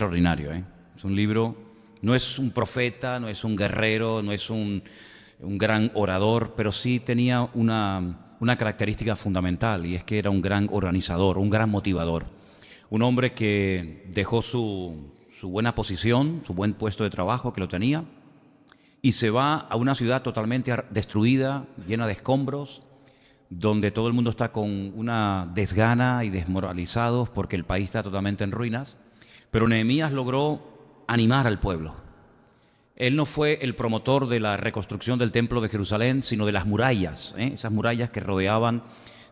extraordinario, ¿eh? Es un libro, no es un profeta, no es un guerrero, no es un gran orador, pero sí tenía una característica fundamental, y es que era un gran organizador, un gran motivador. Un hombre que dejó su buena posición, su buen puesto de trabajo que lo tenía, y se va a una ciudad totalmente destruida, llena de escombros, donde todo el mundo está con una desgana y desmoralizados porque el país está totalmente en ruinas. Pero Nehemías logró animar al pueblo. Él no fue el promotor de la reconstrucción del templo de Jerusalén, sino de las murallas, esas murallas que rodeaban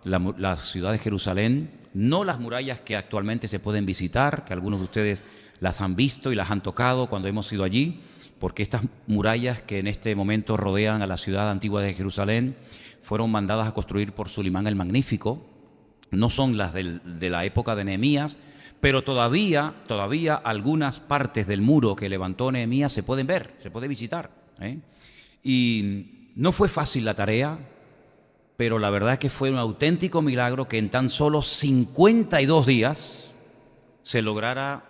la ciudad de Jerusalén, no las murallas que actualmente se pueden visitar, que algunos de ustedes las han visto y las han tocado cuando hemos ido allí, porque estas murallas que en este momento rodean a la ciudad antigua de Jerusalén fueron mandadas a construir por Sulimán el Magnífico. No son las de la época de Nehemías, pero todavía algunas partes del muro que levantó Nehemías se pueden ver, se puede visitar, Y no fue fácil la tarea, pero la verdad es que fue un auténtico milagro que en tan solo 52 días se lograra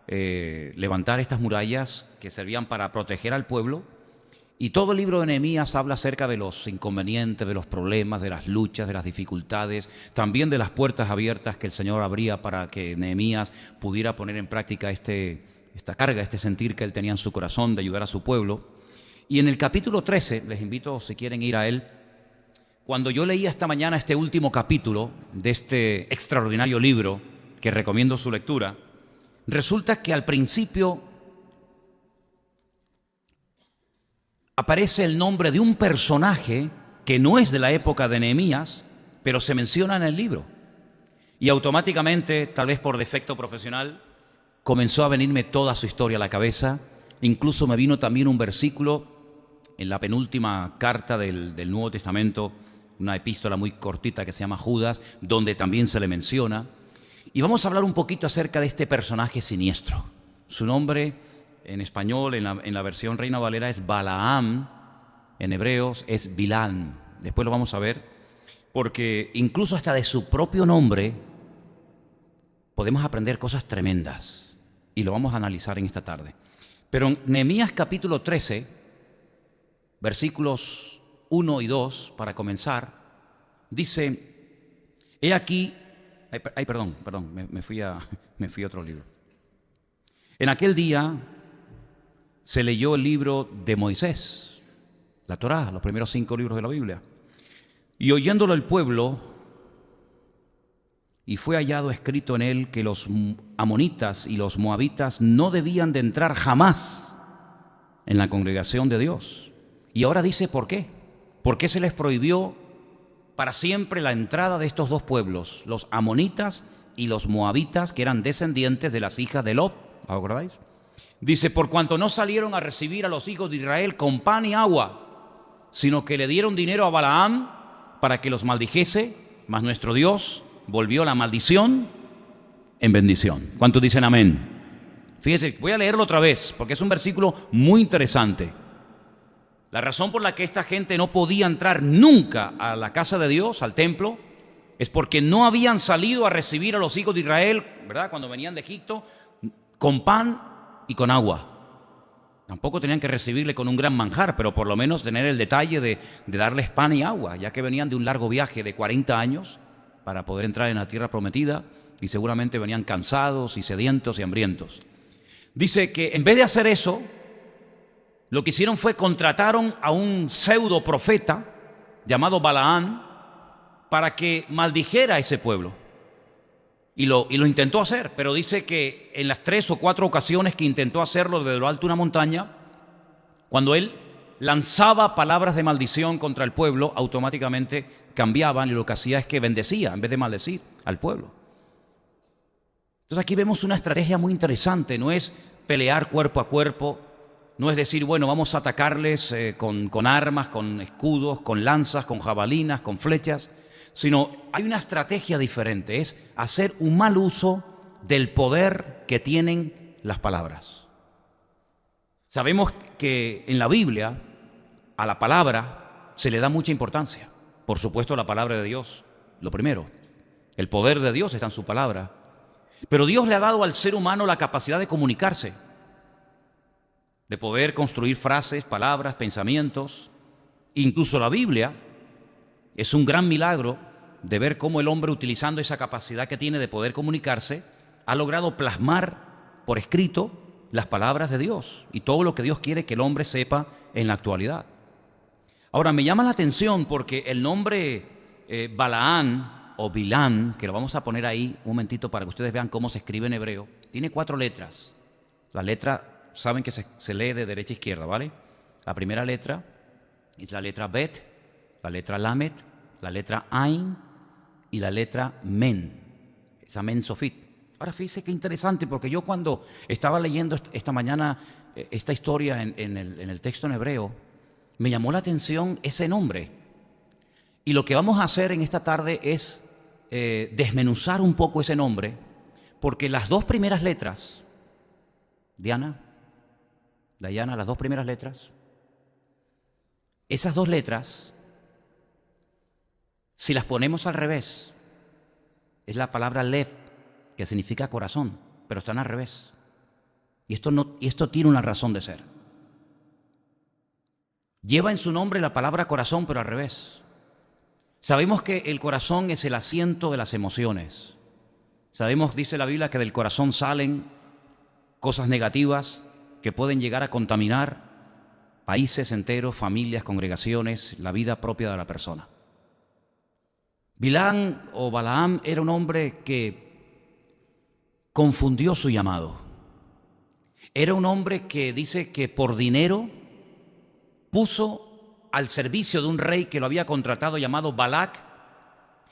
levantar estas murallas que servían para proteger al pueblo. Y todo el libro de Nehemías habla acerca de los inconvenientes, de los problemas, de las luchas, de las dificultades, también de las puertas abiertas que el Señor abría para que Nehemías pudiera poner en práctica esta carga, este sentir que él tenía en su corazón de ayudar a su pueblo. Y en el capítulo 13, les invito si quieren ir a él, cuando yo leía esta mañana este último capítulo de este extraordinario libro, que recomiendo su lectura, resulta que al principio aparece el nombre de un personaje que no es de la época de Nehemías, pero se menciona en el libro. Y automáticamente, tal vez por defecto profesional, comenzó a venirme toda su historia a la cabeza. Incluso me vino también un versículo en la penúltima carta del Nuevo Testamento, una epístola muy cortita que se llama Judas, donde también se le menciona. Y vamos a hablar un poquito acerca de este personaje siniestro. Su nombre en español, en la versión Reina Valera, es Balaam. En hebreos es Bilán. Después lo vamos a ver, porque incluso hasta de su propio nombre podemos aprender cosas tremendas, y lo vamos a analizar en esta tarde. Pero en Nehemías capítulo 13, versículos 1 y 2, para comenzar, dice: he aquí, perdón, me fui a otro libro. En aquel día se leyó el libro de Moisés, la Torá, los primeros 5 libros de la Biblia, y oyéndolo el pueblo, y fue hallado escrito en él que los amonitas y los moabitas no debían de entrar jamás en la congregación de Dios. Y ahora dice por qué. ¿Por qué se les prohibió para siempre la entrada de estos dos pueblos, los amonitas y los moabitas, que eran descendientes de las hijas de Lot? ¿Acordáis? Dice: por cuanto no salieron a recibir a los hijos de Israel con pan y agua, sino que le dieron dinero a Balaam para que los maldijese, mas nuestro Dios volvió la maldición en bendición. ¿Cuántos dicen amén? Fíjense, voy a leerlo otra vez porque es un versículo muy interesante. La razón por la que esta gente no podía entrar nunca a la casa de Dios, al templo, es porque no habían salido a recibir a los hijos de Israel, ¿verdad?, cuando venían de Egipto, con pan y con agua. Tampoco tenían que recibirle con un gran manjar, pero por lo menos tener el detalle de darles pan y agua, ya que venían de un largo viaje de 40 años para poder entrar en la tierra prometida, y seguramente venían cansados y sedientos y hambrientos. Dice que en vez de hacer eso, lo que hicieron fue contrataron a un pseudo profeta llamado Balaam para que maldijera a ese pueblo. Y lo intentó hacer, pero dice que en las 3 o 4 ocasiones que intentó hacerlo desde lo alto de una montaña, cuando él lanzaba palabras de maldición contra el pueblo, automáticamente cambiaban, y lo que hacía es que bendecía en vez de maldecir al pueblo. Entonces aquí vemos una estrategia muy interesante. No es pelear cuerpo a cuerpo, no es decir, bueno, vamos a atacarles con armas, con escudos, con lanzas, con jabalinas, con flechas, sino hay una estrategia diferente, es hacer un mal uso del poder que tienen las palabras. Sabemos que en la Biblia a la palabra se le da mucha importancia. Por supuesto, la palabra de Dios, lo primero. El poder de Dios está en su palabra. Pero Dios le ha dado al ser humano la capacidad de comunicarse, de poder construir frases, palabras, pensamientos. Incluso la Biblia es un gran milagro de ver cómo el hombre, utilizando esa capacidad que tiene de poder comunicarse, ha logrado plasmar por escrito las palabras de Dios y todo lo que Dios quiere que el hombre sepa en la actualidad. Ahora, me llama la atención porque el nombre Balaán o Bilán, que lo vamos a poner ahí un momentito para que ustedes vean cómo se escribe en hebreo, tiene 4 letras. La letra, saben que se lee de derecha a izquierda, ¿vale? La primera letra es la letra Bet, la letra Lamet, la letra Ain y la letra Men, esa Men Sofit. Ahora fíjese qué interesante, porque yo cuando estaba leyendo esta mañana esta historia en el texto en hebreo, me llamó la atención ese nombre. Y lo que vamos a hacer en esta tarde es desmenuzar un poco ese nombre, porque las 2 primeras letras, Dayana, las 2 primeras letras, esas 2 letras, si las ponemos al revés, es la palabra Lev, que significa corazón, pero están al revés. Y esto tiene una razón de ser. Lleva en su nombre la palabra corazón, pero al revés. Sabemos que el corazón es el asiento de las emociones. Sabemos, dice la Biblia, que del corazón salen cosas negativas que pueden llegar a contaminar países enteros, familias, congregaciones, la vida propia de la persona. Bilán o Balaam era un hombre que confundió su llamado. Era un hombre que dice que por dinero puso al servicio de un rey que lo había contratado llamado Balac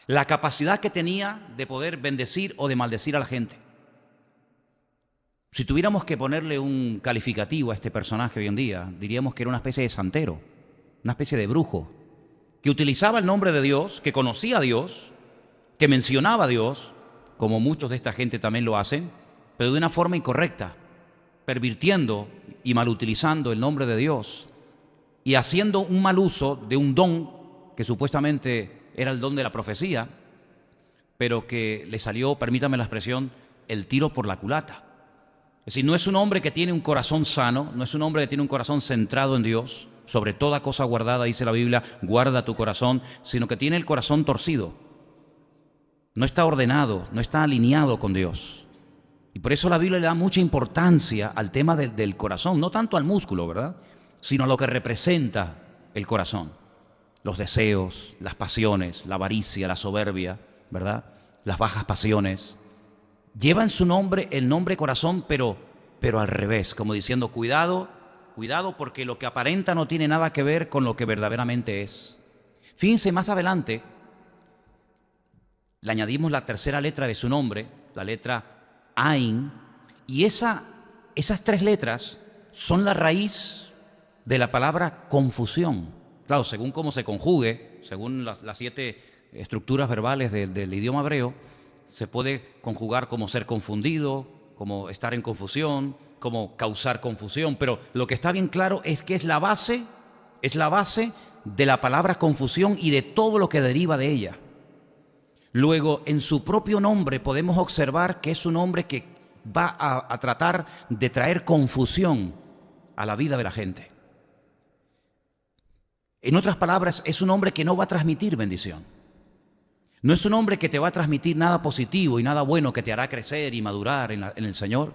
la capacidad que tenía de poder bendecir o de maldecir a la gente. Si tuviéramos que ponerle un calificativo a este personaje hoy en día, diríamos que era una especie de santero, una especie de brujo, que utilizaba el nombre de Dios, que conocía a Dios, que mencionaba a Dios, como muchos de esta gente también lo hacen, pero de una forma incorrecta, pervirtiendo y malutilizando el nombre de Dios y haciendo un mal uso de un don que supuestamente era el don de la profecía, pero que le salió, permítame la expresión, el tiro por la culata. Es decir, no es un hombre que tiene un corazón sano, no es un hombre que tiene un corazón centrado en Dios, sobre toda cosa guardada, dice la Biblia, guarda tu corazón, sino que tiene el corazón torcido. No está ordenado, no está alineado con Dios. Y por eso la Biblia le da mucha importancia al tema del corazón, no tanto al músculo, ¿verdad?, sino a lo que representa el corazón. Los deseos, las pasiones, la avaricia, la soberbia, ¿verdad?, las bajas pasiones. Lleva en su nombre el nombre corazón, pero al revés, como diciendo, cuidado, cuidado, porque lo que aparenta no tiene nada que ver con lo que verdaderamente es. Fíjense, más adelante le añadimos la tercera letra de su nombre, la letra Ain, y esas 3 letras son la raíz de la palabra confusión. Claro, según cómo se conjugue, según las 7 estructuras verbales del idioma hebreo, se puede conjugar como ser confundido, como estar en confusión, como causar confusión, pero lo que está bien claro es que es la base de la palabra confusión y de todo lo que deriva de ella. Luego, en su propio nombre podemos observar que es un hombre que va a tratar de traer confusión a la vida de la gente. En otras palabras, es un hombre que no va a transmitir bendición. No es un hombre que te va a transmitir nada positivo y nada bueno que te hará crecer y madurar en el Señor,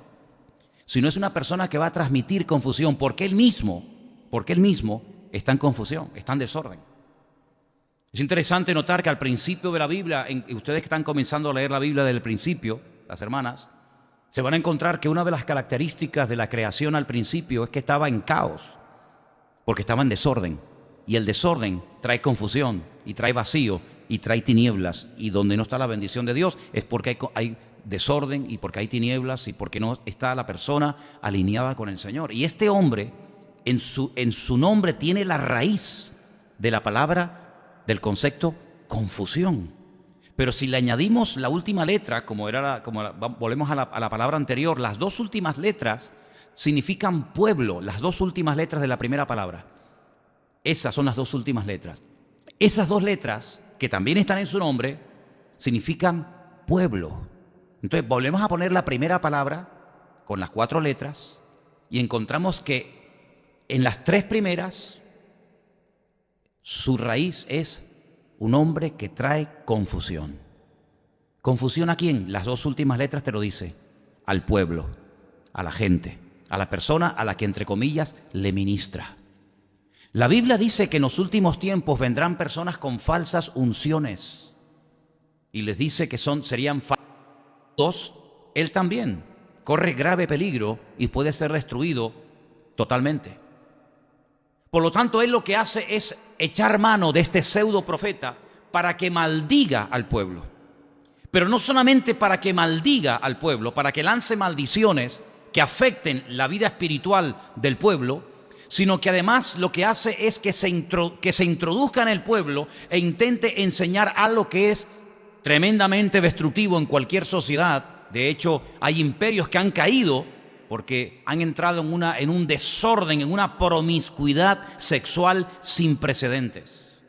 sino es una persona que va a transmitir confusión porque él mismo está en confusión, está en desorden. Es interesante notar que al principio de la Biblia, ustedes que están comenzando a leer la Biblia desde el principio, las hermanas, se van a encontrar que una de las características de la creación al principio es que estaba en caos, porque estaba en desorden. Y el desorden trae confusión y trae vacío y trae tinieblas. Y donde no está la bendición de Dios es porque hay desorden y porque hay tinieblas y porque no está la persona alineada con el Señor. Y este hombre en su nombre tiene la raíz de la palabra, del concepto confusión. Pero si le añadimos la última letra, volvemos a la palabra anterior, las 2 últimas letras significan pueblo, las 2 últimas letras de la primera palabra. Esas son las 2 últimas letras. Esas 2 letras, que también están en su nombre, significan pueblo. Entonces volvemos a poner la primera palabra con las 4 letras y encontramos que en las 3 primeras su raíz es un hombre que trae confusión. ¿Confusión a quién? Las 2 últimas letras te lo dice: al pueblo, a la gente, a la persona a la que, entre comillas, le ministra. La Biblia dice que en los últimos tiempos vendrán personas con falsas unciones y les dice que serían falsos. Él también corre grave peligro y puede ser destruido totalmente. Por lo tanto, él lo que hace es echar mano de este pseudo profeta para que maldiga al pueblo. Pero no solamente para que maldiga al pueblo, para que lance maldiciones que afecten la vida espiritual del pueblo, sino que además lo que hace es que se introduzca en el pueblo e intente enseñar algo que es tremendamente destructivo en cualquier sociedad. De hecho, hay imperios que han caído porque han entrado en un desorden, en una promiscuidad sexual sin precedentes.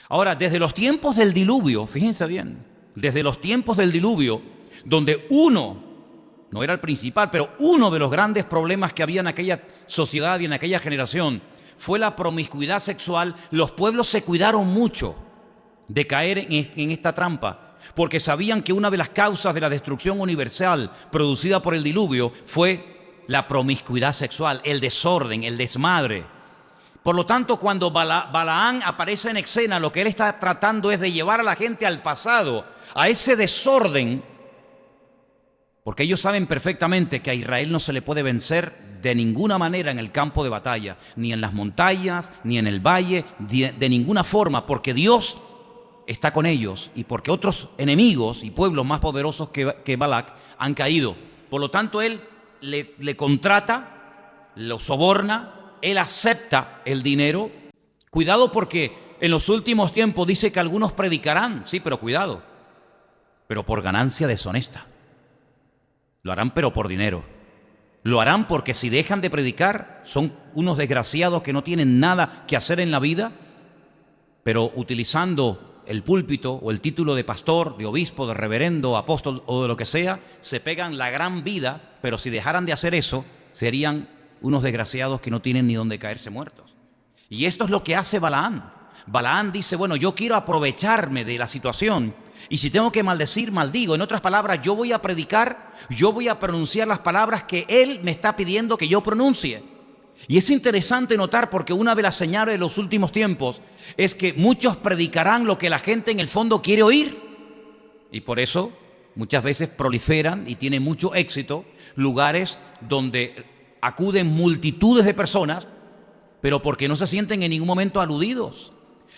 Ahora, desde los tiempos del diluvio, fíjense bien, desde los tiempos del diluvio, donde no era el principal, pero uno de los grandes problemas que había en aquella sociedad y en aquella generación fue la promiscuidad sexual, los pueblos se cuidaron mucho de caer en esta trampa, porque sabían que una de las causas de la destrucción universal producida por el diluvio fue la promiscuidad sexual, el desorden, el desmadre. Por lo tanto, cuando Balaán aparece en escena, lo que él está tratando es de llevar a la gente al pasado, a ese desorden, porque ellos saben perfectamente que a Israel no se le puede vencer de ninguna manera en el campo de batalla, ni en las montañas, ni en el valle, de ninguna forma, porque Dios está con ellos y porque otros enemigos y pueblos más poderosos que Balac han caído. Por lo tanto, él le contrata, lo soborna, él acepta el dinero. Cuidado, porque en los últimos tiempos dice que algunos predicarán, sí, pero cuidado, pero por ganancia deshonesta. Lo harán pero por dinero. Lo harán porque si dejan de predicar son unos desgraciados que no tienen nada que hacer en la vida, pero utilizando el púlpito o el título de pastor, de obispo, de reverendo, apóstol o de lo que sea, se pegan la gran vida, pero si dejaran de hacer eso, serían unos desgraciados que no tienen ni dónde caerse muertos. Y esto es lo que hace Balaán. Balaán dice, bueno, yo quiero aprovecharme de la situación y si tengo que maldecir, maldigo. En otras palabras, yo voy a predicar, yo voy a pronunciar las palabras que él me está pidiendo que yo pronuncie. Y es interesante notar, porque una de las señales de los últimos tiempos es que muchos predicarán lo que la gente en el fondo quiere oír. Y por eso muchas veces proliferan y tienen mucho éxito lugares donde acuden multitudes de personas, pero porque no se sienten en ningún momento aludidos.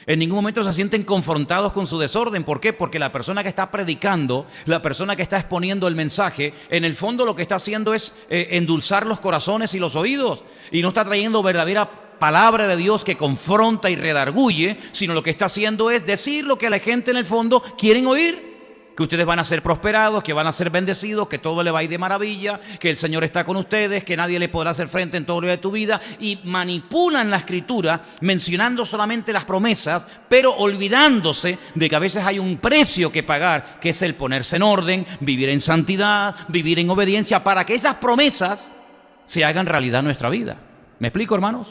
En ningún momento se sienten confrontados con su desorden. ¿Por qué? Porque la persona que está predicando, la persona que está exponiendo el mensaje, en el fondo lo que está haciendo es endulzar los corazones y los oídos. Y no está trayendo verdadera palabra de Dios que confronta y redarguye, sino lo que está haciendo es decir lo que la gente en el fondo quieren oír. Que ustedes van a ser prosperados, que van a ser bendecidos, que todo le va a ir de maravilla, que el Señor está con ustedes, que nadie le podrá hacer frente en todo lo de tu vida. Y manipulan la Escritura mencionando solamente las promesas, pero olvidándose de que a veces hay un precio que pagar, que es el ponerse en orden, vivir en santidad, vivir en obediencia, para que esas promesas se hagan realidad en nuestra vida. ¿Me explico, hermanos?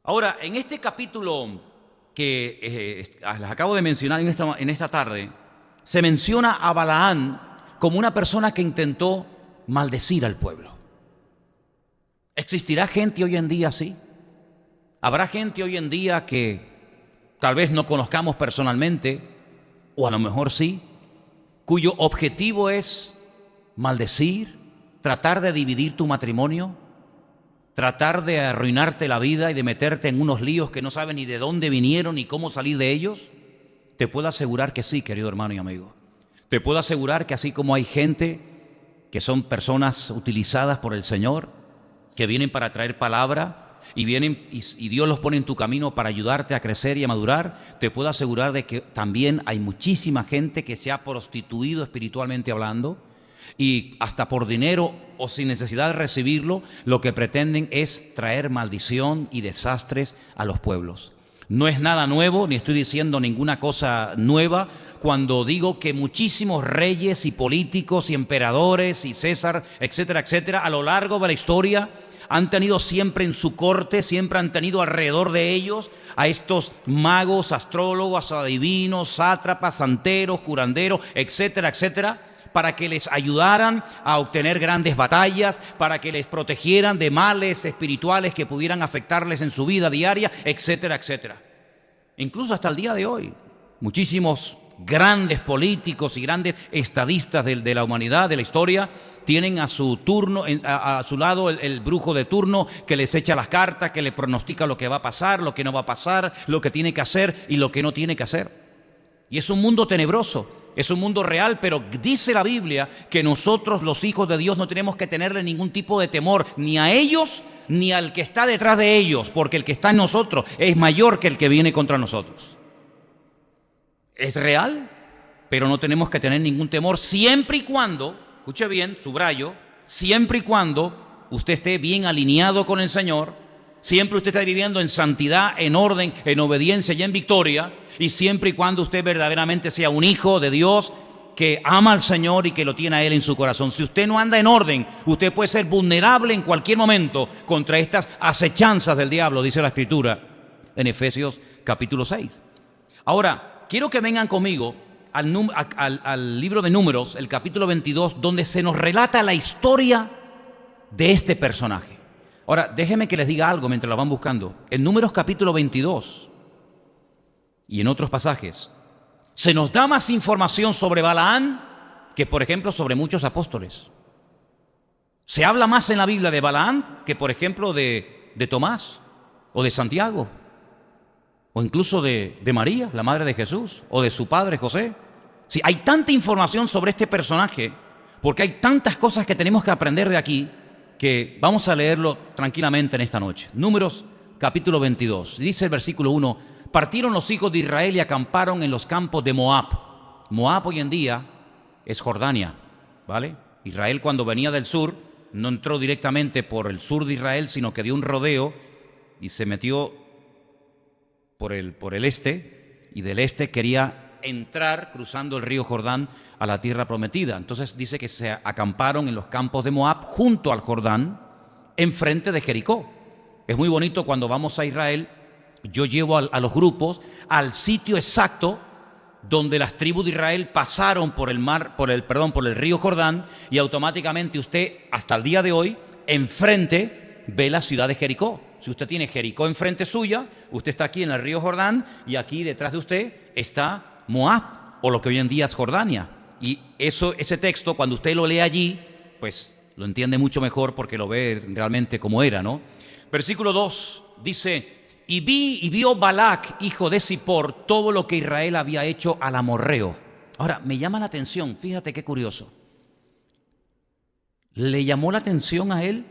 Ahora, en este capítulo que les acabo de mencionar en esta tarde, se menciona a Balaán como una persona que intentó maldecir al pueblo. ¿Existirá gente hoy en día así? ¿Habrá gente hoy en día que tal vez no conozcamos personalmente, o a lo mejor sí, cuyo objetivo es maldecir, tratar de dividir tu matrimonio, tratar de arruinarte la vida y de meterte en unos líos que no sabes ni de dónde vinieron ni cómo salir de ellos? Te puedo asegurar que sí, querido hermano y amigo. Te puedo asegurar que así como hay gente que son personas utilizadas por el Señor, que vienen para traer palabra y vienen y Dios los pone en tu camino para ayudarte a crecer y a madurar, te puedo asegurar de que también hay muchísima gente que se ha prostituido espiritualmente hablando, y hasta por dinero o sin necesidad de recibirlo, lo que pretenden es traer maldición y desastres a los pueblos. No es nada nuevo, ni estoy diciendo ninguna cosa nueva, cuando digo que muchísimos reyes y políticos y emperadores y César, etcétera, etcétera, a lo largo de la historia han tenido siempre en su corte, siempre han tenido alrededor de ellos a estos magos, astrólogos, adivinos, sátrapas, santeros, curanderos, etcétera, etcétera, para que les ayudaran a obtener grandes batallas, para que les protegieran de males espirituales que pudieran afectarles en su vida diaria, etcétera, etcétera. Incluso hasta el día de hoy, muchísimos grandes políticos y grandes estadistas de la humanidad, de la historia, tienen a su turno, a su lado el brujo de turno que les echa las cartas, que les pronostica lo que va a pasar, lo que no va a pasar, lo que tiene que hacer y lo que no tiene que hacer. Y es un mundo tenebroso. Es un mundo real, pero dice la Biblia que nosotros, los hijos de Dios, no tenemos que tenerle ningún tipo de temor, ni a ellos, ni al que está detrás de ellos, porque el que está en nosotros es mayor que el que viene contra nosotros. Es real, pero no tenemos que tener ningún temor, siempre y cuando, escuche bien, subrayo, siempre y cuando usted esté bien alineado con el Señor, siempre usted esté viviendo en santidad, en orden, en obediencia y en victoria, y siempre y cuando usted verdaderamente sea un hijo de Dios que ama al Señor y que lo tiene a Él en su corazón. Si usted no anda en orden, usted puede ser vulnerable en cualquier momento contra estas acechanzas del diablo, dice la Escritura en Efesios capítulo 6. Ahora, quiero que vengan conmigo al libro de Números, el capítulo 22, donde se nos relata la historia de este personaje. Ahora, déjenme que les diga algo mientras lo van buscando. En Números capítulo 22 y en otros pasajes, se nos da más información sobre Balaán que, por ejemplo, sobre muchos apóstoles. Se habla más en la Biblia de Balaán que, por ejemplo, de Tomás o de Santiago, o incluso de María, la madre de Jesús, o de su padre José. Sí, hay tanta información sobre este personaje, porque hay tantas cosas que tenemos que aprender de aquí, que vamos a leerlo tranquilamente en esta noche. Números capítulo 22. Dice el versículo 1: partieron los hijos de Israel y acamparon en los campos de Moab. Moab hoy en día es Jordania, ¿vale? Israel, cuando venía del sur, no entró directamente por el sur de Israel, sino que dio un rodeo y se metió por el este, y del este quería entrar cruzando el río Jordán a la tierra prometida. Entonces dice que se acamparon en los campos de Moab junto al Jordán, enfrente de Jericó. Es muy bonito cuando vamos a Israel. Yo llevo a los grupos al sitio exacto donde las tribus de Israel pasaron por el río Jordán, y automáticamente usted, hasta el día de hoy, enfrente ve la ciudad de Jericó. Si usted tiene Jericó enfrente suya, usted está aquí en el río Jordán, y aquí detrás de usted está Moab, o lo que hoy en día es Jordania. Y ese texto, cuando usted lo lee allí, pues lo entiende mucho mejor porque lo ve realmente como era, ¿no? Versículo 2 dice: y vio Balac, hijo de Zippor, todo lo que Israel había hecho al amorreo. Ahora, me llama la atención, fíjate qué curioso. Le llamó la atención a él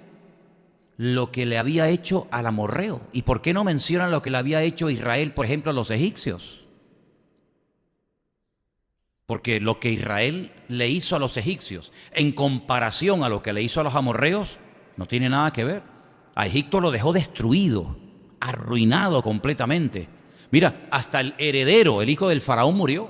lo que le había hecho al amorreo. ¿Y por qué no mencionan lo que le había hecho Israel, por ejemplo, a los egipcios? Porque lo que Israel le hizo a los egipcios, en comparación a lo que le hizo a los amorreos, no tiene nada que ver. A Egipto lo dejó destruido, arruinado completamente. Mira, hasta el heredero, el hijo del faraón, murió.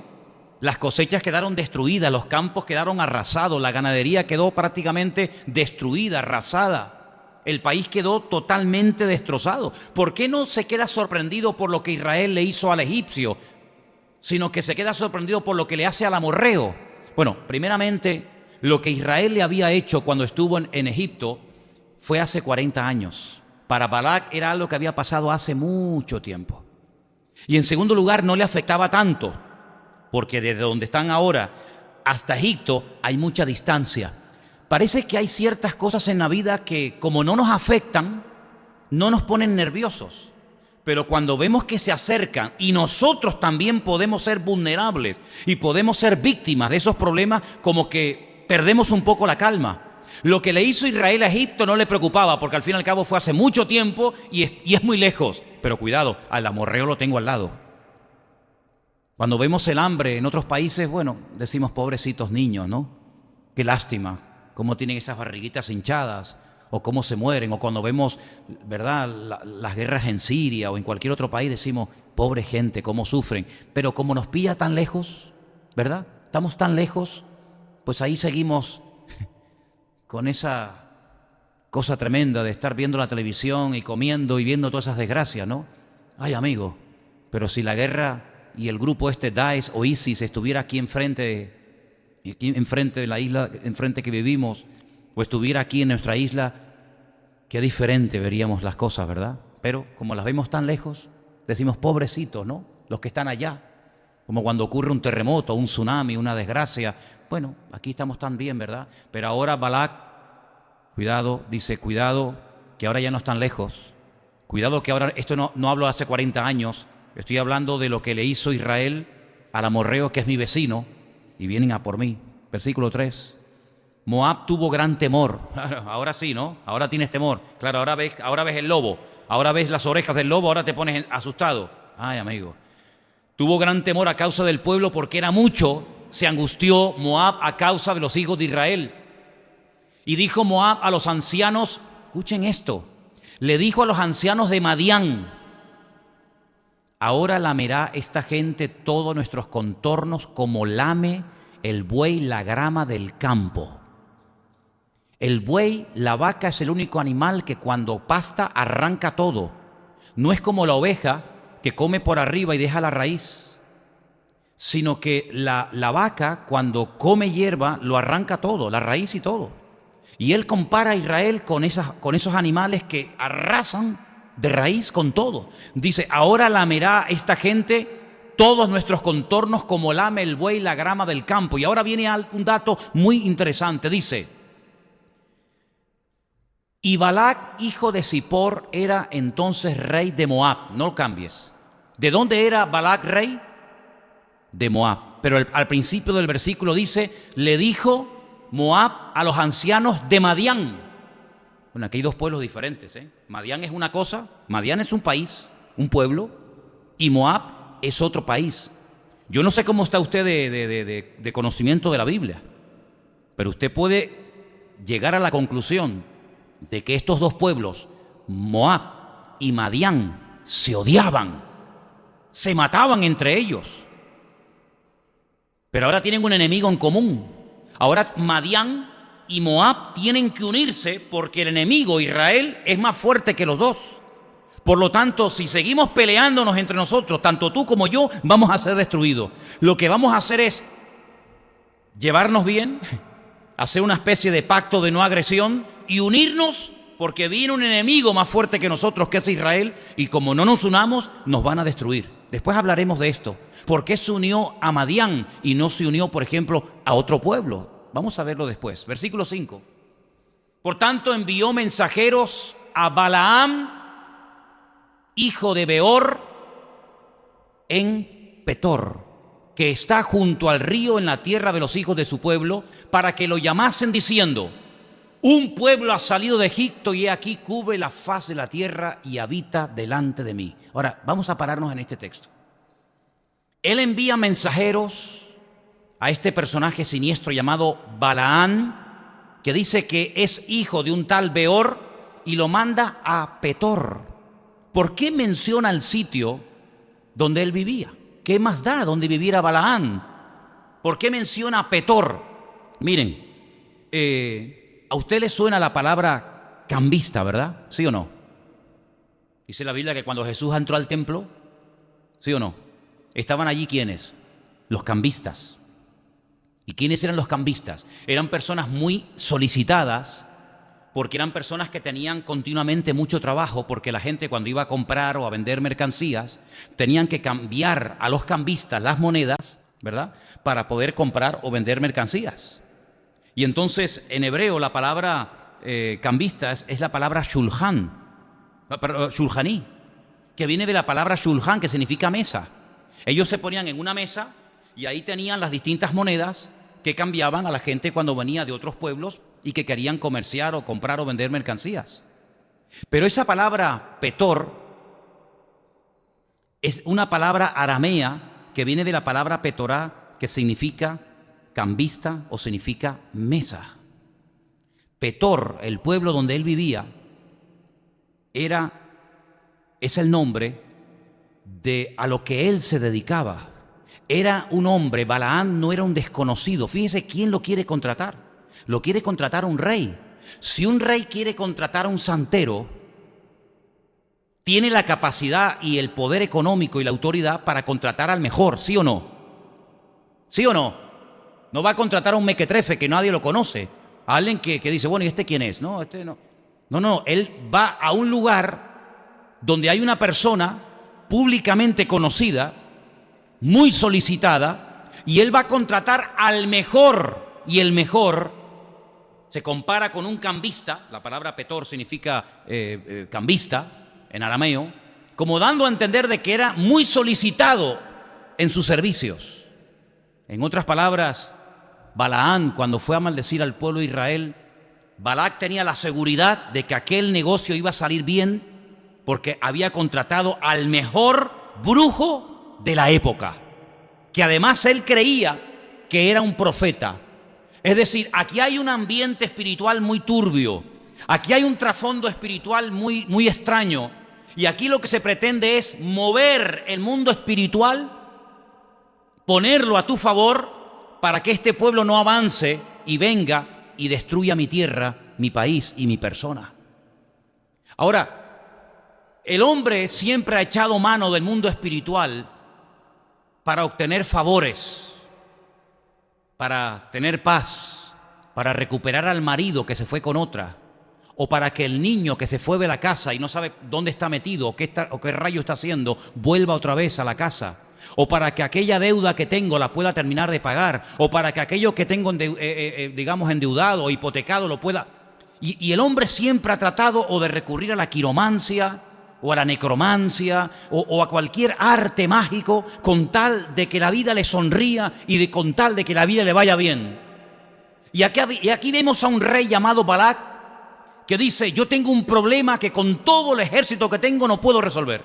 Las cosechas quedaron destruidas, los campos quedaron arrasados, la ganadería quedó prácticamente destruida, arrasada. El país quedó totalmente destrozado. ¿Por qué no se queda sorprendido por lo que Israel le hizo al egipcio, sino que se queda sorprendido por lo que le hace al amorreo? Bueno, primeramente, lo que Israel le había hecho cuando estuvo en Egipto fue hace 40 años. Para Balac era algo que había pasado hace mucho tiempo. Y en segundo lugar, no le afectaba tanto, porque desde donde están ahora hasta Egipto hay mucha distancia. Parece que hay ciertas cosas en la vida que, como no nos afectan, no nos ponen nerviosos. Pero cuando vemos que se acercan, y nosotros también podemos ser vulnerables y podemos ser víctimas de esos problemas, como que perdemos un poco la calma. Lo que le hizo Israel a Egipto no le preocupaba, porque al fin y al cabo fue hace mucho tiempo y es muy lejos. Pero cuidado, al amorreo lo tengo al lado. Cuando vemos el hambre en otros países, bueno, decimos pobrecitos niños, ¿no? Qué lástima, cómo tienen esas barriguitas hinchadas, o cómo se mueren, o cuando vemos, ¿verdad?, las guerras en Siria o en cualquier otro país, decimos, pobre gente, cómo sufren. Pero como nos pilla tan lejos, ¿verdad?, estamos tan lejos, pues ahí seguimos con esa cosa tremenda de estar viendo la televisión y comiendo y viendo todas esas desgracias, ¿no? Ay, amigo, pero si la guerra y el grupo Daesh o ISIS estuviera aquí enfrente de la isla, enfrente que vivimos, o estuviera aquí en nuestra isla, qué diferente veríamos las cosas, ¿verdad? Pero como las vemos tan lejos, decimos, pobrecitos, ¿no?, los que están allá. Como cuando ocurre un terremoto, un tsunami, una desgracia. Bueno, aquí estamos tan bien, ¿verdad? Pero ahora Balac, cuidado, dice, cuidado, que ahora ya no están lejos. Cuidado que ahora, esto no hablo de hace 40 años, estoy hablando de lo que le hizo Israel al amorreo, que es mi vecino, y vienen a por mí. Versículo 3. Moab tuvo gran temor. Ahora sí, ¿no? Ahora tienes temor. Claro, ahora ves el lobo, ahora ves las orejas del lobo, ahora te pones asustado. Ay, amigo. Tuvo gran temor a causa del pueblo porque era mucho. Se angustió Moab a causa de los hijos de Israel. Y dijo Moab a los ancianos, escuchen esto, le dijo a los ancianos de Madián, ahora lamerá esta gente todos nuestros contornos como lame el buey la grama del campo. El buey, la vaca, es el único animal que cuando pasta arranca todo. No es como la oveja que come por arriba y deja la raíz, sino que la vaca cuando come hierba lo arranca todo, la raíz y todo. Y él compara a Israel con esos animales que arrasan de raíz con todo. Dice, ahora lamerá esta gente todos nuestros contornos como lame el buey la grama del campo. Y ahora viene un dato muy interesante, dice, y Balac, hijo de Zippor, era entonces rey de Moab. No lo cambies. ¿De dónde era Balac rey? De Moab. Pero al principio del versículo dice, le dijo Moab a los ancianos de Madián. Bueno, aquí hay dos pueblos diferentes, ¿eh? Madián es una cosa, Madián es un país, un pueblo, y Moab es otro país. Yo no sé cómo está usted de conocimiento de la Biblia, pero usted puede llegar a la conclusión de que estos dos pueblos, Moab y Madián, se odiaban, se mataban entre ellos. Pero ahora tienen un enemigo en común. Ahora Madián y Moab tienen que unirse porque el enemigo Israel es más fuerte que los dos. Por lo tanto, si seguimos peleándonos entre nosotros, tanto tú como yo, vamos a ser destruidos. Lo que vamos a hacer es llevarnos bien, hacer una especie de pacto de no agresión y unirnos porque viene un enemigo más fuerte que nosotros, que es Israel, y como no nos unamos, nos van a destruir. Después hablaremos de esto. ¿Por qué se unió a Madián y no se unió, por ejemplo, a otro pueblo? Vamos a verlo después. Versículo 5. Por tanto, envió mensajeros a Balaam, hijo de Beor, en Petor, que está junto al río en la tierra de los hijos de su pueblo, para que lo llamasen diciendo, un pueblo ha salido de Egipto y he aquí cubre la faz de la tierra y habita delante de mí. Ahora, vamos a pararnos en este texto. Él envía mensajeros a este personaje siniestro llamado Balaam, que dice que es hijo de un tal Beor, y lo manda a Petor. ¿Por qué menciona el sitio donde él vivía? ¿Qué más da donde viviera Balaam? ¿Por qué menciona Petor? Miren, a usted le suena la palabra cambista, ¿verdad? ¿Sí o no? Dice la Biblia que cuando Jesús entró al templo, ¿sí o no?, estaban allí ¿quiénes? Los cambistas. ¿Y quiénes eran los cambistas? Eran personas muy solicitadas porque eran personas que tenían continuamente mucho trabajo, porque la gente cuando iba a comprar o a vender mercancías tenían que cambiar a los cambistas las monedas, ¿verdad?, para poder comprar o vender mercancías. Y entonces en hebreo la palabra cambistas es la palabra shulhan, shulhaní, que viene de la palabra shulhan, que significa mesa. Ellos se ponían en una mesa y ahí tenían las distintas monedas que cambiaban a la gente cuando venía de otros pueblos y que querían comerciar o comprar o vender mercancías. Pero esa palabra Petor es una palabra aramea que viene de la palabra Petorá, que significa cambista o significa mesa. Petor, el pueblo donde él vivía, es el nombre de a lo que él se dedicaba. Era un hombre, Balaam no era un desconocido. Fíjese quién lo quiere contratar. Lo quiere contratar un rey. Si un rey quiere contratar a un santero, tiene la capacidad y el poder económico y la autoridad para contratar al mejor, ¿sí o no? ¿Sí o no? No va a contratar a un mequetrefe que nadie lo conoce, a alguien que dice, bueno, ¿y este quién es? No, este no. No, él va a un lugar donde hay una persona públicamente conocida, muy solicitada, y él va a contratar al mejor, y el mejor se compara con un cambista. La palabra petor significa cambista en arameo, como dando a entender de que era muy solicitado en sus servicios. En otras palabras, Balaam, cuando fue a maldecir al pueblo de Israel, Balac tenía la seguridad de que aquel negocio iba a salir bien porque había contratado al mejor brujo de la época, que además él creía que era un profeta. Es decir, aquí hay un ambiente espiritual muy turbio, aquí hay un trasfondo espiritual muy extraño, y aquí lo que se pretende es mover el mundo espiritual, ponerlo a tu favor para que este pueblo no avance y venga y destruya mi tierra, mi país y mi persona. Ahora, el hombre siempre ha echado mano del mundo espiritual para obtener favores, para tener paz, para recuperar al marido que se fue con otra, o para que el niño que se fue de la casa y no sabe dónde está metido o qué rayo está haciendo, vuelva otra vez a la casa, o para que aquella deuda que tengo la pueda terminar de pagar, o para que aquello que tengo digamos endeudado o hipotecado lo pueda. Y el hombre siempre ha tratado o de recurrir a la quiromancia o a la necromancia o a cualquier arte mágico con tal de que la vida le sonría y con tal de que la vida le vaya bien. Y aquí vemos a un rey llamado Balac que dice, yo tengo un problema que con todo el ejército que tengo no puedo resolver.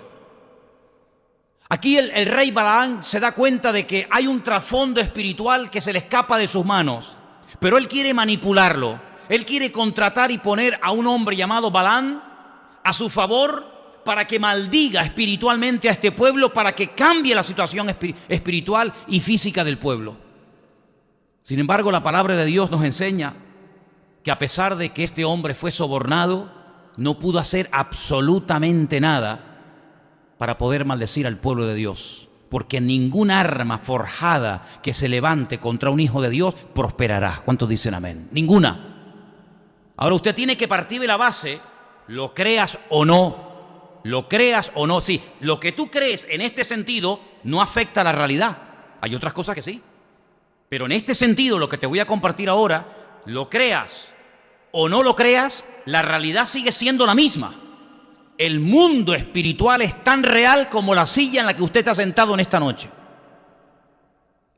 Aquí el rey Balaam se da cuenta de que hay un trasfondo espiritual que se le escapa de sus manos, pero él quiere manipularlo. Él quiere contratar y poner a un hombre llamado Balaam a su favor para que maldiga espiritualmente a este pueblo, para que cambie la situación espiritual y física del pueblo. Sin embargo, la palabra de Dios nos enseña que a pesar de que este hombre fue sobornado, no pudo hacer absolutamente nada para poder maldecir al pueblo de Dios, porque ningún arma forjada que se levante contra un hijo de Dios prosperará. ¿Cuántos dicen amén? Ninguna. Ahora usted tiene que partir de la base, lo creas o no, sí, lo que tú crees en este sentido no afecta a la realidad. Hay otras cosas que sí, pero en este sentido, lo que te voy a compartir ahora, lo creas o no lo creas, la realidad sigue siendo la misma. El mundo espiritual es tan real como la silla en la que usted está sentado en esta noche.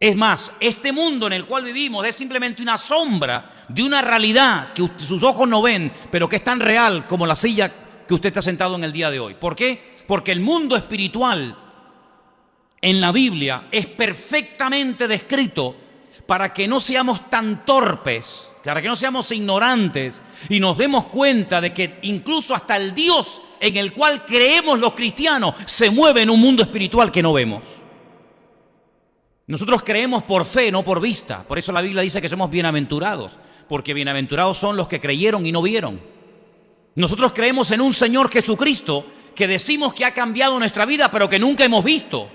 Es más, este mundo en el cual vivimos es simplemente una sombra de una realidad que sus ojos no ven, pero que es tan real como la silla que usted está sentado en el día de hoy. ¿Por qué? Porque el mundo espiritual en la Biblia es perfectamente descrito para que no seamos tan torpes, para que no seamos ignorantes y nos demos cuenta de que incluso hasta el Dios en el cual creemos los cristianos se mueve en un mundo espiritual que no vemos. Nosotros creemos por fe, no por vista. Por eso la Biblia dice que somos bienaventurados, porque bienaventurados son los que creyeron y no vieron. Nosotros creemos en un Señor Jesucristo que decimos que ha cambiado nuestra vida, pero que nunca hemos visto.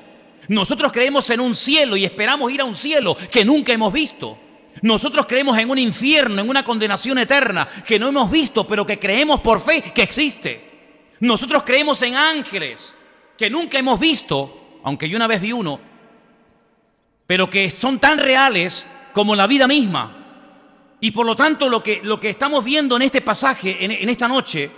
Nosotros creemos en un cielo y esperamos ir a un cielo que nunca hemos visto. Nosotros creemos en un infierno, en una condenación eterna que no hemos visto, pero que creemos por fe que existe. Nosotros creemos en ángeles que nunca hemos visto, aunque yo una vez vi uno, pero que son tan reales como la vida misma. Y por lo tanto lo que estamos viendo en este pasaje, en esta noche,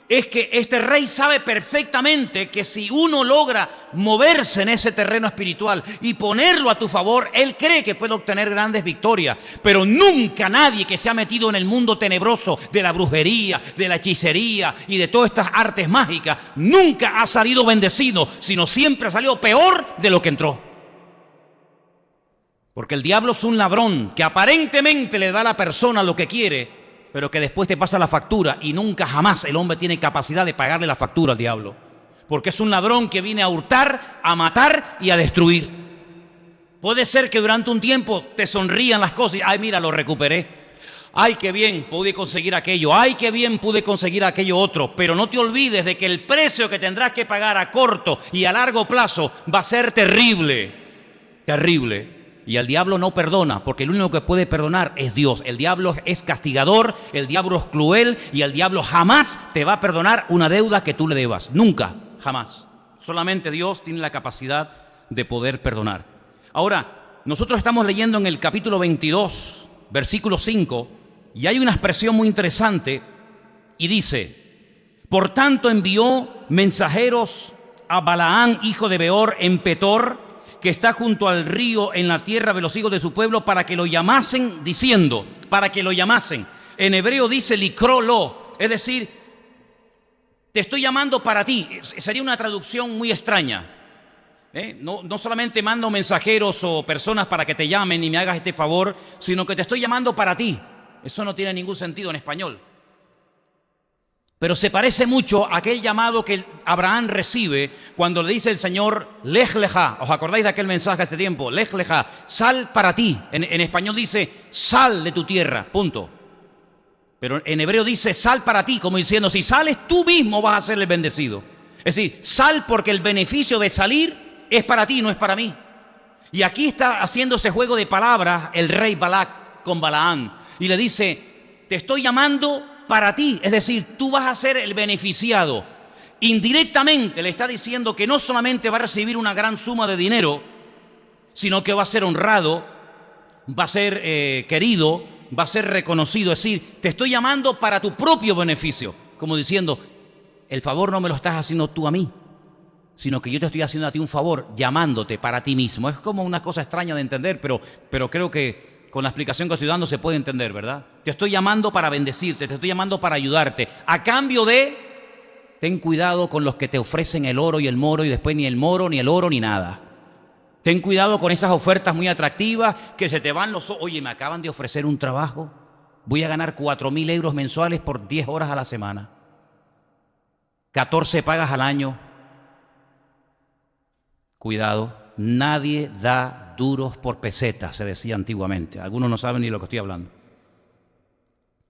es que este rey sabe perfectamente que si uno logra moverse en ese terreno espiritual y ponerlo a tu favor, él cree que puede obtener grandes victorias. Pero nunca nadie que se ha metido en el mundo tenebroso de la brujería, de la hechicería y de todas estas artes mágicas, nunca ha salido bendecido, sino siempre ha salido peor de lo que entró. Porque el diablo es un ladrón que aparentemente le da a la persona lo que quiere, pero que después te pasa la factura y nunca jamás el hombre tiene capacidad de pagarle la factura al diablo. Porque es un ladrón que viene a hurtar, a matar y a destruir. Puede ser que durante un tiempo te sonrían las cosas y, ay, mira, lo recuperé. Ay, qué bien, pude conseguir aquello. Ay, qué bien, pude conseguir aquello otro. Pero no te olvides de que el precio que tendrás que pagar a corto y a largo plazo va a ser terrible. Terrible. Y el diablo no perdona, porque el único que puede perdonar es Dios. El diablo es castigador, el diablo es cruel y el diablo jamás te va a perdonar una deuda que tú le debas. Nunca, jamás. Solamente Dios tiene la capacidad de poder perdonar. Ahora, nosotros estamos leyendo en el capítulo 22, versículo 5, y hay una expresión muy interesante y dice: por tanto envió mensajeros a Balaán, hijo de Beor, en Petor, que está junto al río en la tierra de los hijos de su pueblo, para que lo llamasen, diciendo, para que lo llamasen. En hebreo dice likrolo, es decir, te estoy llamando para ti. Sería una traducción muy extraña. No solamente mando mensajeros o personas para que te llamen y me hagas este favor, sino que te estoy llamando para ti. Eso no tiene ningún sentido en español. Pero se parece mucho a aquel llamado que Abraham recibe cuando le dice el Señor, Lej Leja. ¿Os acordáis de aquel mensaje hace tiempo? Lej Leja, sal para ti. En español dice, sal de tu tierra, punto. Pero en hebreo dice, sal para ti, como diciendo, si sales tú mismo vas a ser el bendecido. Es decir, sal porque el beneficio de salir es para ti, no es para mí. Y aquí está haciendo ese juego de palabras el rey Balac con Balaam. Y le dice, te estoy llamando para ti, es decir, tú vas a ser el beneficiado. Indirectamente le está diciendo que no solamente va a recibir una gran suma de dinero, sino que va a ser honrado, va a ser querido, va a ser reconocido. Es decir, te estoy llamando para tu propio beneficio, como diciendo, el favor no me lo estás haciendo tú a mí, sino que yo te estoy haciendo a ti un favor, llamándote para ti mismo. Es como una cosa extraña de entender, pero creo que con la explicación que estoy dando se puede entender, ¿verdad? Te estoy llamando para bendecirte, te estoy llamando para ayudarte. A cambio de, ten cuidado con los que te ofrecen el oro y el moro y después ni el moro, ni el oro, ni nada. Ten cuidado con esas ofertas muy atractivas que se te van los ojos. Oye, me acaban de ofrecer un trabajo. Voy a ganar 4.000 euros mensuales por 10 horas a la semana. 14 pagas al año. Cuidado. Nadie da duros por pesetas, se decía antiguamente. Algunos no saben ni lo que estoy hablando.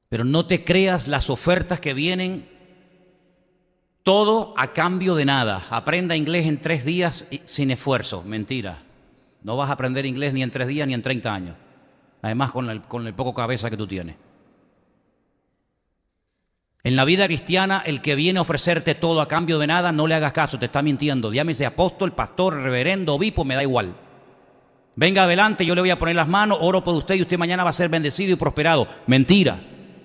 Pero no te creas las ofertas que vienen, todo a cambio de nada. Aprenda inglés en 3 días sin esfuerzo. Mentira. No vas a aprender inglés ni en 3 días ni en 30 años. Además, con el poco cabeza que tú tienes. En la vida cristiana, el que viene a ofrecerte todo a cambio de nada, no le hagas caso, te está mintiendo. Llámese apóstol, pastor, reverendo, obispo, me da igual. Venga adelante, yo le voy a poner las manos, oro por usted y usted mañana va a ser bendecido y prosperado. Mentira,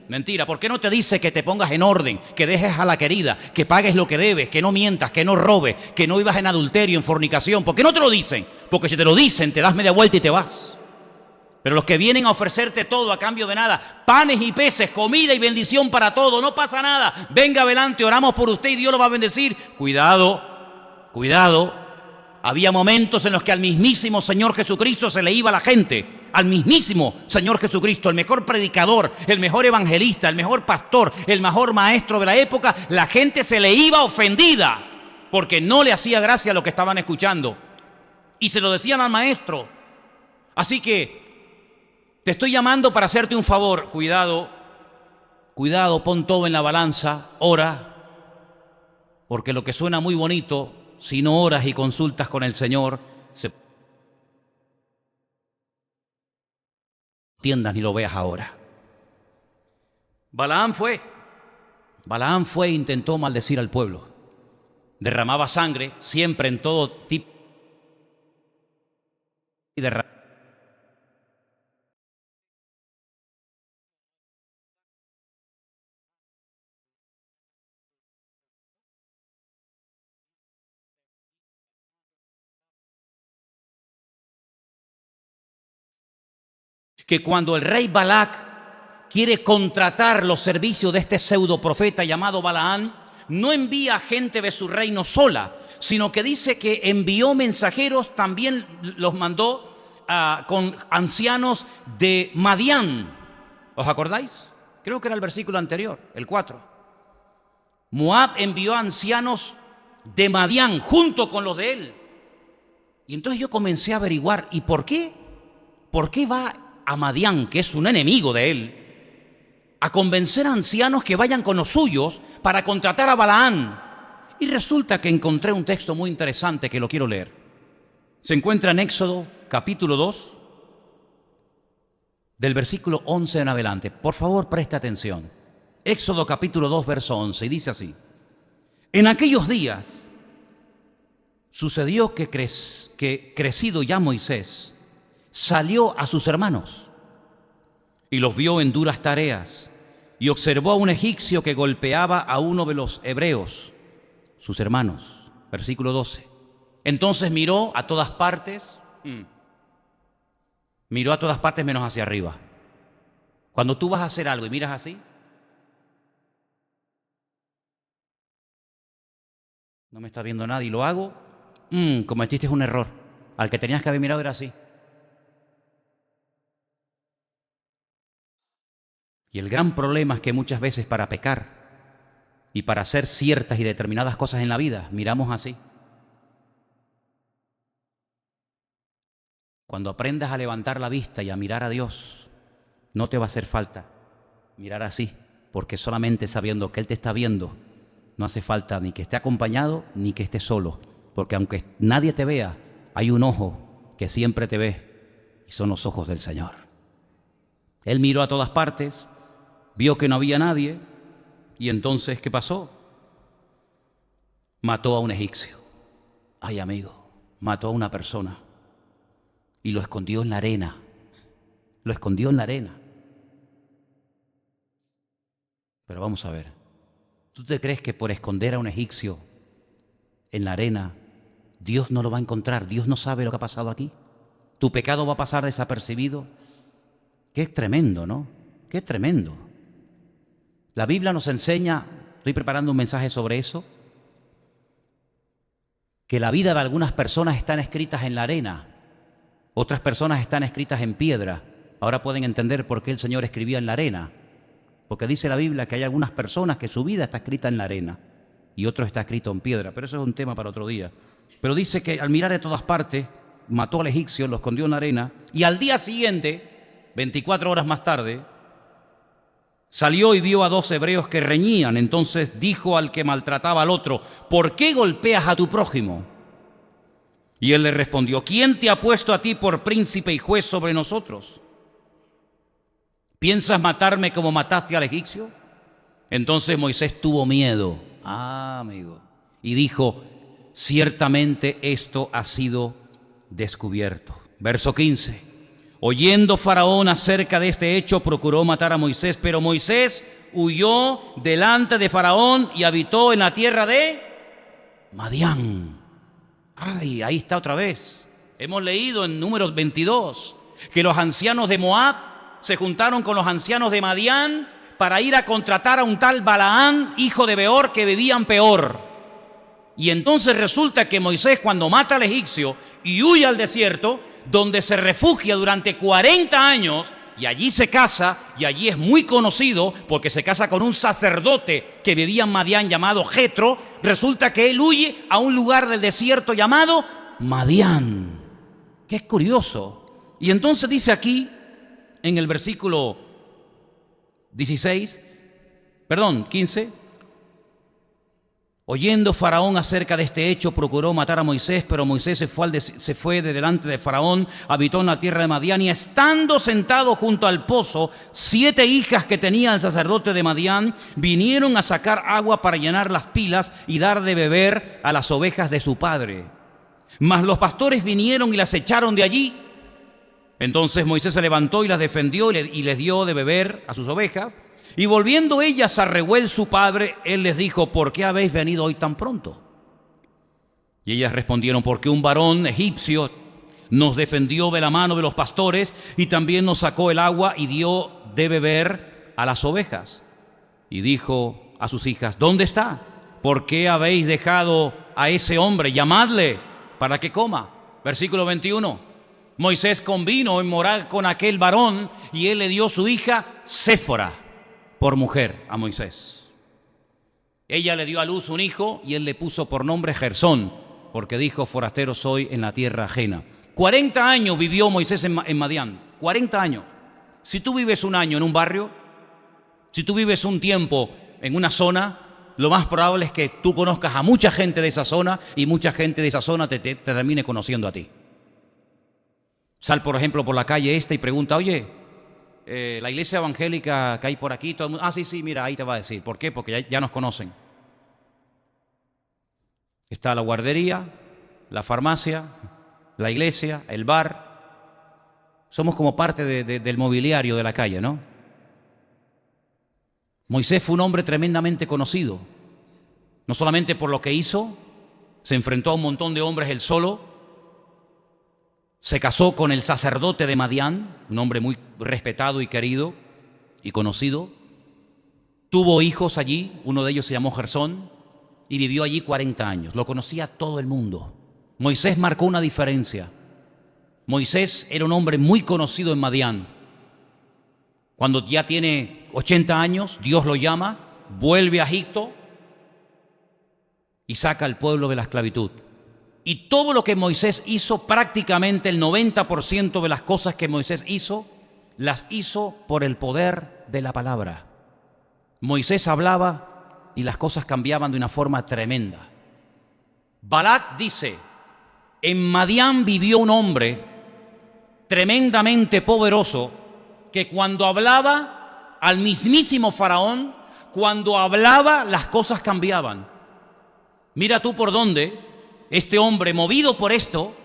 mentira. ¿Por qué no te dice que te pongas en orden, que dejes a la querida, que pagues lo que debes, que no mientas, que no robes, que no vivas en adulterio, en fornicación? ¿Por qué no te lo dicen? Porque si te lo dicen, te das media vuelta y te vas. Pero los que vienen a ofrecerte todo a cambio de nada, panes y peces, comida y bendición para todo, no pasa nada, venga adelante, oramos por usted y Dios lo va a bendecir. Cuidado, cuidado. Había momentos en los que al mismísimo Señor Jesucristo se le iba la gente, al mismísimo Señor Jesucristo, el mejor predicador, el mejor evangelista, el mejor pastor, el mejor maestro de la época, la gente se le iba ofendida porque no le hacía gracia lo que estaban escuchando y se lo decían al maestro. Así que te estoy llamando para hacerte un favor. Cuidado, cuidado, pon todo en la balanza, ora, porque lo que suena muy bonito, si no oras y consultas con el Señor, se entiendas ni lo veas ahora. Balaam fue e intentó maldecir al pueblo. Derramaba sangre, siempre en todo tipo y derramaba. Que cuando el rey Balac quiere contratar los servicios de este pseudo profeta llamado Balaam, no envía gente de su reino sola, sino que dice que envió mensajeros, también los mandó con ancianos de Madián. ¿Os acordáis? Creo que era el versículo anterior, el 4. Moab envió ancianos de Madián junto con los de él. Y entonces yo comencé a averiguar, ¿y por qué? ¿Por qué va a Madián, que es un enemigo de él, a convencer a ancianos que vayan con los suyos para contratar a Balaán? Y resulta que encontré un texto muy interesante que lo quiero leer. Se encuentra en Éxodo capítulo 2, del versículo 11 en adelante. Por favor, preste atención. Éxodo capítulo 2, verso 11, y dice así: en aquellos días sucedió que crecido ya Moisés, salió a sus hermanos y los vio en duras tareas, y observó a un egipcio que golpeaba a uno de los hebreos, sus hermanos. Versículo 12. Entonces miró a todas partes menos hacia arriba. Cuando tú vas a hacer algo y miras así, no me está viendo nadie y lo hago, cometiste un error. Al que tenías que haber mirado era así. Y el gran problema es que muchas veces para pecar y para hacer ciertas y determinadas cosas en la vida, miramos así. Cuando aprendas a levantar la vista y a mirar a Dios, no te va a hacer falta mirar así, porque solamente sabiendo que Él te está viendo, no hace falta ni que esté acompañado ni que esté solo, porque aunque nadie te vea, hay un ojo que siempre te ve, y son los ojos del Señor. Él miró a todas partes, vio que no había nadie, y entonces, ¿qué pasó? Mató a un egipcio. Ay, amigo, mató a una persona y lo escondió en la arena. Lo escondió en la arena. Pero vamos a ver, ¿tú te crees que por esconder a un egipcio en la arena, Dios no lo va a encontrar? ¿Dios no sabe lo que ha pasado aquí? ¿Tu pecado va a pasar desapercibido? Qué tremendo, ¿no? Qué tremendo. La Biblia nos enseña, estoy preparando un mensaje sobre eso, que la vida de algunas personas están escritas en la arena, otras personas están escritas en piedra. Ahora pueden entender por qué el Señor escribía en la arena, porque dice la Biblia que hay algunas personas que su vida está escrita en la arena y otro está escrito en piedra, pero eso es un tema para otro día. Pero dice que al mirar de todas partes, mató al egipcio, lo escondió en la arena, y al día siguiente, 24 horas más tarde, salió y vio a 2 hebreos que reñían. Entonces dijo al que maltrataba al otro: ¿por qué golpeas a tu prójimo? Y él le respondió: ¿quién te ha puesto a ti por príncipe y juez sobre nosotros? ¿Piensas matarme como mataste al egipcio? Entonces Moisés tuvo miedo, amigo, y dijo: ciertamente esto ha sido descubierto. Verso 15. Oyendo Faraón acerca de este hecho, procuró matar a Moisés, pero Moisés huyó delante de Faraón y habitó en la tierra de Madián. Ay, ahí está otra vez. Hemos leído en Números 22 que los ancianos de Moab se juntaron con los ancianos de Madián para ir a contratar a un tal Balaán, hijo de Beor, que vivían peor. Y entonces resulta que Moisés, cuando mata al egipcio y huye al desierto, donde se refugia durante 40 años, y allí se casa, y allí es muy conocido porque se casa con un sacerdote que vivía en Madián llamado Jetro, resulta que él huye a un lugar del desierto llamado Madián. Qué es curioso. Y entonces dice aquí, en el versículo 15, oyendo Faraón acerca de este hecho, procuró matar a Moisés, pero Moisés se fue de delante de Faraón, habitó en la tierra de Madián, y estando sentado junto al pozo, 7 hijas que tenía el sacerdote de Madián vinieron a sacar agua para llenar las pilas y dar de beber a las ovejas de su padre. Mas los pastores vinieron y las echaron de allí. Entonces Moisés se levantó y las defendió y les dio de beber a sus ovejas. Y volviendo ellas a Reuel su padre, él les dijo: ¿por qué habéis venido hoy tan pronto? Y ellas respondieron: porque un varón egipcio nos defendió de la mano de los pastores y también nos sacó el agua y dio de beber a las ovejas. Y dijo a sus hijas: ¿dónde está? ¿Por qué habéis dejado a ese hombre? Llamadle para que coma. Versículo 21. Moisés convino en morar con aquel varón y él le dio su hija Séfora por mujer a Moisés. Ella le dio a luz un hijo y él le puso por nombre Gersón, porque dijo: forastero soy en la tierra ajena. 40 años vivió Moisés en Madián, 40 años. Si tú vives un año en un barrio, si tú vives un tiempo en una zona, lo más probable es que tú conozcas a mucha gente de esa zona y mucha gente de esa zona te termine conociendo a ti. Sal, por ejemplo, por la calle esta y pregunta: oye, la iglesia evangélica que hay por aquí, todo el mundo, sí, mira, ahí te va a decir. ¿Por qué? Porque ya nos conocen. Está la guardería, la farmacia, la iglesia, el bar. Somos como parte del mobiliario de la calle, ¿no? Moisés fue un hombre tremendamente conocido, no solamente por lo que hizo, se enfrentó a un montón de hombres él solo, se casó con el sacerdote de Madián, un hombre muy respetado y querido y conocido, tuvo hijos allí, uno de ellos se llamó Gersón, y vivió allí 40 años, lo conocía todo el mundo. Moisés marcó una diferencia. Moisés era un hombre muy conocido en Madián. Cuando ya tiene 80 años, Dios lo llama, vuelve a Egipto y saca al pueblo de la esclavitud. Y todo lo que Moisés hizo, prácticamente el 90% de las cosas que Moisés hizo, las hizo por el poder de la palabra. Moisés hablaba y las cosas cambiaban de una forma tremenda. Balac dice: en Madián vivió un hombre tremendamente poderoso que cuando hablaba al mismísimo faraón, cuando hablaba las cosas cambiaban. Mira tú por dónde este hombre, movido por esto,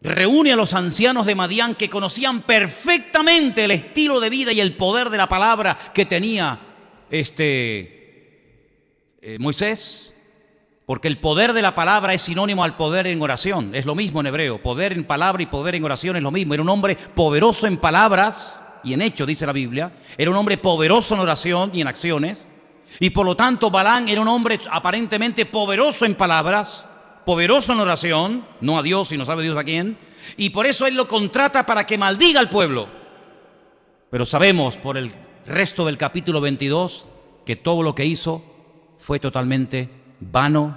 reúne a los ancianos de Madián que conocían perfectamente el estilo de vida y el poder de la palabra que tenía Moisés, porque el poder de la palabra es sinónimo al poder en oración, es lo mismo en hebreo, poder en palabra y poder en oración es lo mismo. Era un hombre poderoso en palabras y en hechos, dice la Biblia, era un hombre poderoso en oración y en acciones, y por lo tanto Balaam era un hombre aparentemente poderoso en palabras, poderoso en oración, no a Dios, sino sabe Dios a quién, y por eso él lo contrata para que maldiga al pueblo. Pero sabemos por el resto del capítulo 22 que todo lo que hizo fue totalmente vano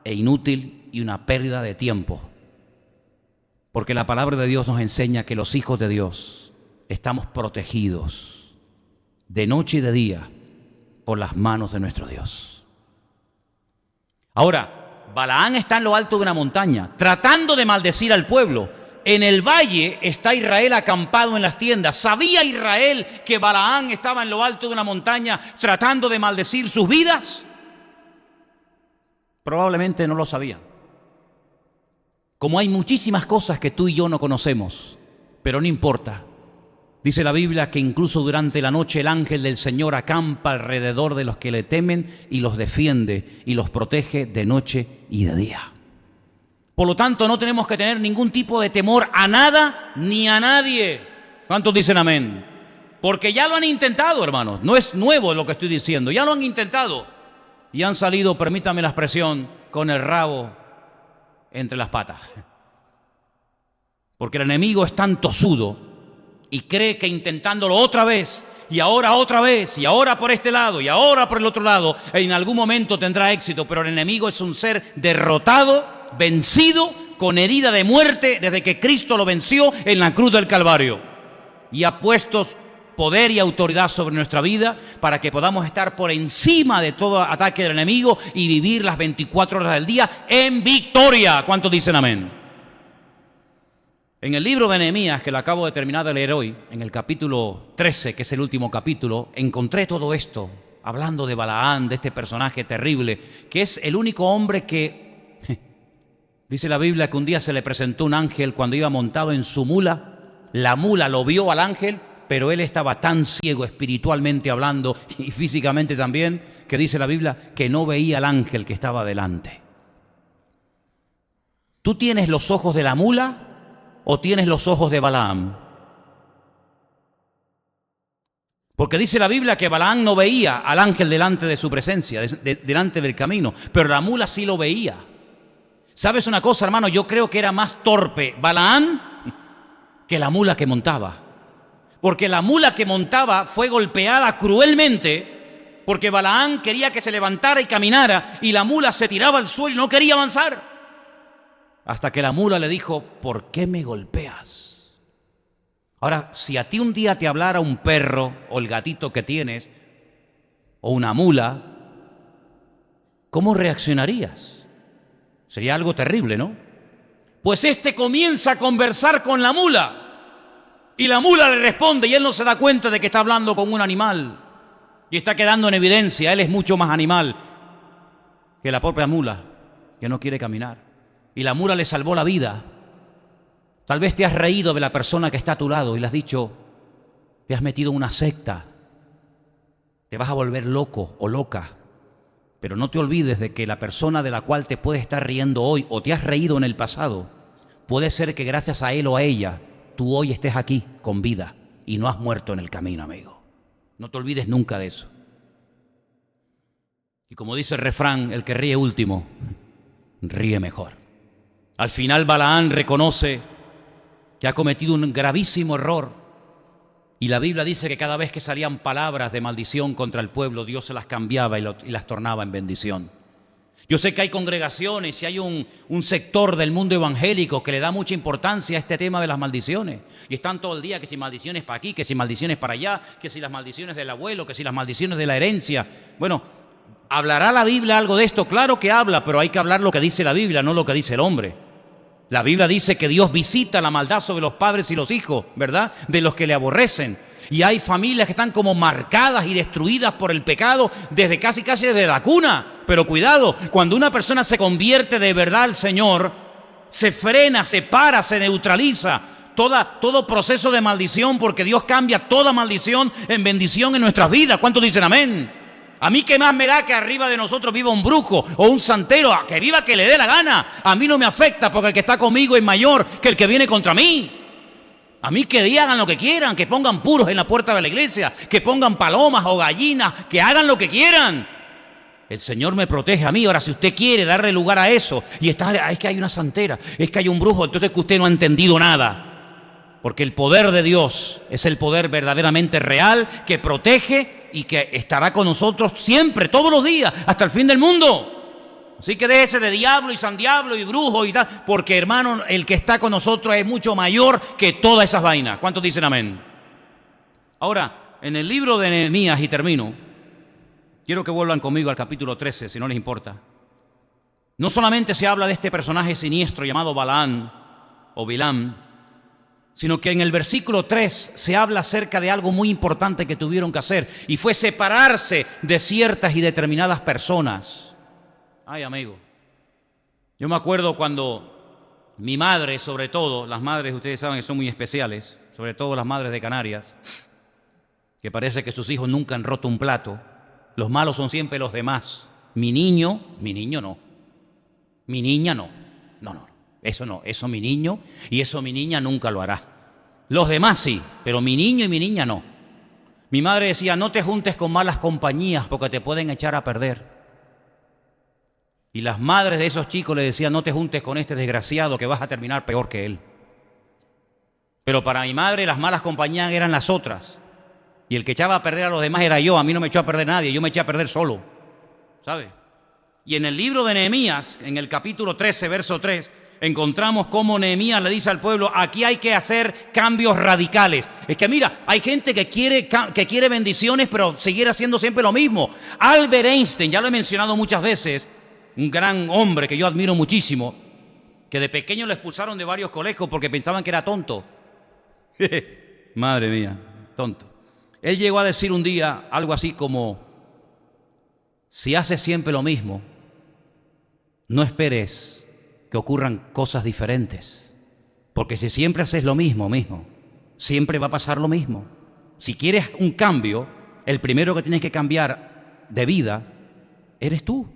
e inútil y una pérdida de tiempo, porque la palabra de Dios nos enseña que los hijos de Dios estamos protegidos de noche y de día por las manos de nuestro Dios. Ahora, Balaam está en lo alto de una montaña tratando de maldecir al pueblo. En el valle está Israel acampado en las tiendas. ¿Sabía Israel que Balaam estaba en lo alto de una montaña tratando de maldecir sus vidas? Probablemente no lo sabía. Como hay muchísimas cosas que tú y yo no conocemos, pero no importa. Dice la Biblia que incluso durante la noche el ángel del Señor acampa alrededor de los que le temen y los defiende y los protege de noche y de día. Por lo tanto, no tenemos que tener ningún tipo de temor a nada ni a nadie. ¿Cuántos dicen amén? Porque ya lo han intentado, hermanos. No es nuevo lo que estoy diciendo. Ya lo han intentado. Y han salido, permítame la expresión, con el rabo entre las patas. Porque el enemigo es tan tosudo y cree que intentándolo otra vez, y ahora otra vez, y ahora por este lado, y ahora por el otro lado, en algún momento tendrá éxito. Pero el enemigo es un ser derrotado, vencido, con herida de muerte desde que Cristo lo venció en la cruz del Calvario. Y ha puesto poder y autoridad sobre nuestra vida para que podamos estar por encima de todo ataque del enemigo y vivir las 24 horas del día en victoria. ¿Cuántos dicen amén? En el libro de Nehemías, que lo acabo de terminar de leer hoy, en el capítulo 13, que es el último capítulo, encontré todo esto, hablando de Balaam, de este personaje terrible, que es el único hombre que, dice la Biblia, que un día se le presentó un ángel cuando iba montado en su mula. La mula lo vio al ángel, pero él estaba tan ciego espiritualmente hablando y físicamente también, que dice la Biblia que no veía al ángel que estaba delante. ¿Tú tienes los ojos de la mula o tienes los ojos de Balaam? Porque dice la Biblia que Balaam no veía al ángel delante de su presencia, delante del camino, pero la mula sí lo veía. ¿Sabes una cosa, hermano? Yo creo que era más torpe Balaam que la mula que montaba. porque la mula que montaba fue golpeada cruelmente, porque Balaam quería que se levantara y caminara, y la mula se tiraba al suelo y no quería avanzar. Hasta que la mula le dijo: ¿por qué me golpeas? Ahora, si a ti un día te hablara un perro o el gatito que tienes, o una mula, ¿cómo reaccionarías? Sería algo terrible, ¿no? Pues este comienza a conversar con la mula, y la mula le responde, y él no se da cuenta de que está hablando con un animal, y está quedando en evidencia, él es mucho más animal que la propia mula, que no quiere caminar. Y la mula le salvó la vida. Tal vez te has reído de la persona que está a tu lado y le has dicho: te has metido en una secta, te vas a volver loco o loca. Pero no te olvides de que la persona de la cual te puedes estar riendo hoy o te has reído en el pasado, puede ser que gracias a él o a ella tú hoy estés aquí con vida y no has muerto en el camino, amigo. No te olvides nunca de eso. Y como dice el refrán, el que ríe último, ríe mejor. Al final Balaam reconoce que ha cometido un gravísimo error, y la Biblia dice que cada vez que salían palabras de maldición contra el pueblo, Dios se las cambiaba y las tornaba en bendición. Yo sé que hay congregaciones y hay un sector del mundo evangélico que le da mucha importancia a este tema de las maldiciones, y están todo el día que si maldiciones para aquí, que si maldiciones para allá, que si las maldiciones del abuelo, que si las maldiciones de la herencia. Bueno, ¿hablará la Biblia algo de esto? Claro que habla, pero hay que hablar lo que dice la Biblia, no lo que dice el hombre. La Biblia dice que Dios visita la maldad sobre los padres y los hijos, ¿verdad?, de los que le aborrecen. Y hay familias que están como marcadas y destruidas por el pecado casi desde la cuna. Pero cuidado, cuando una persona se convierte de verdad al Señor, se frena, se para, se neutraliza todo proceso de maldición, porque Dios cambia toda maldición en bendición en nuestras vidas. ¿Cuántos dicen amén? A mí qué más me da que arriba de nosotros viva un brujo o un santero, que viva que le dé la gana. A mí no me afecta, porque el que está conmigo es mayor que el que viene contra mí. A mí que hagan lo que quieran, que pongan puros en la puerta de la iglesia, que pongan palomas o gallinas, que hagan lo que quieran. El Señor me protege a mí. Ahora, si usted quiere darle lugar a eso y es que hay una santera, es que hay un brujo, entonces que usted no ha entendido nada. Porque el poder de Dios es el poder verdaderamente real, que protege y que estará con nosotros siempre, todos los días, hasta el fin del mundo. Así que déjese de diablo y san diablo y brujo y tal, porque, hermano, el que está con nosotros es mucho mayor que todas esas vainas. ¿Cuántos dicen amén? Ahora, en el libro de Nehemías, y termino, quiero que vuelvan conmigo al capítulo 13, si no les importa. No solamente se habla de este personaje siniestro llamado Balaam o Bilam, sino que en el versículo 3 se habla acerca de algo muy importante que tuvieron que hacer, y fue separarse de ciertas y determinadas personas. Ay, amigo, yo me acuerdo cuando mi madre, sobre todo, las madres ustedes saben que son muy especiales, sobre todo las madres de Canarias, que parece que sus hijos nunca han roto un plato, los malos son siempre los demás. Mi niño no, mi niña no, eso mi niño y eso mi niña nunca lo hará. Los demás sí, pero mi niño y mi niña no. Mi madre decía: no te juntes con malas compañías porque te pueden echar a perder. Y las madres de esos chicos le decían: no te juntes con este desgraciado que vas a terminar peor que él. Pero para mi madre las malas compañías eran las otras. Y el que echaba a perder a los demás era yo. A mí no me echó a perder nadie, yo me eché a perder solo, ¿sabe? Y en el libro de Nehemías, en el capítulo 13, verso 3, encontramos cómo Nehemías le dice al pueblo: aquí hay que hacer cambios radicales. Es que mira, hay gente que quiere bendiciones, pero seguir haciendo siempre lo mismo. Albert Einstein, ya lo he mencionado muchas veces, un gran hombre que yo admiro muchísimo, que de pequeño lo expulsaron de varios colegios porque pensaban que era tonto. Madre mía, tonto. Él llegó a decir un día algo así como: si haces siempre lo mismo, no esperes que ocurran cosas diferentes, porque si siempre haces lo mismo, siempre va a pasar lo mismo. Si quieres un cambio, el primero que tienes que cambiar de vida eres tú.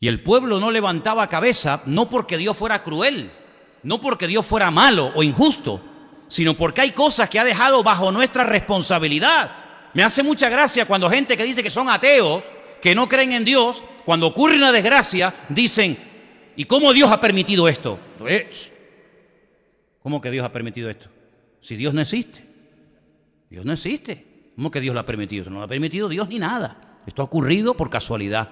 Y el pueblo no levantaba cabeza, no porque Dios fuera cruel, no porque Dios fuera malo o injusto, sino porque hay cosas que ha dejado bajo nuestra responsabilidad. Me hace mucha gracia cuando gente que dice que son ateos, que no creen en Dios, cuando ocurre una desgracia, dicen: ¿y cómo Dios ha permitido esto? ¿Cómo que Dios ha permitido esto? Si Dios no existe. Dios no existe. ¿Cómo que Dios lo ha permitido? Eso no lo ha permitido Dios ni nada. Esto ha ocurrido por casualidad.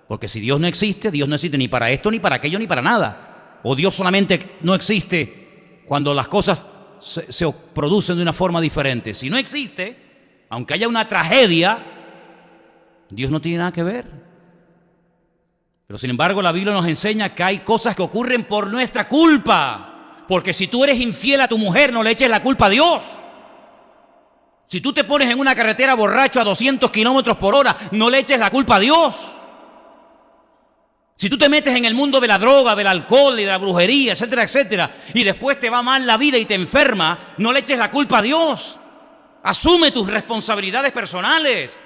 Porque si Dios no existe ni para esto, ni para aquello, ni para nada. O Dios solamente no existe cuando las cosas se producen de una forma diferente. Si no existe, aunque haya una tragedia, Dios no tiene nada que ver. Pero sin embargo la Biblia nos enseña que hay cosas que ocurren por nuestra culpa. Porque si tú eres infiel a tu mujer, no le eches la culpa a Dios. Si tú te pones en una carretera borracho a 200 kilómetros por hora, no le eches la culpa a Dios. Si tú te metes en el mundo de la droga, del alcohol y de la brujería, etcétera, etcétera, y después te va mal la vida y te enferma, no le eches la culpa a Dios. Asume tus responsabilidades personales.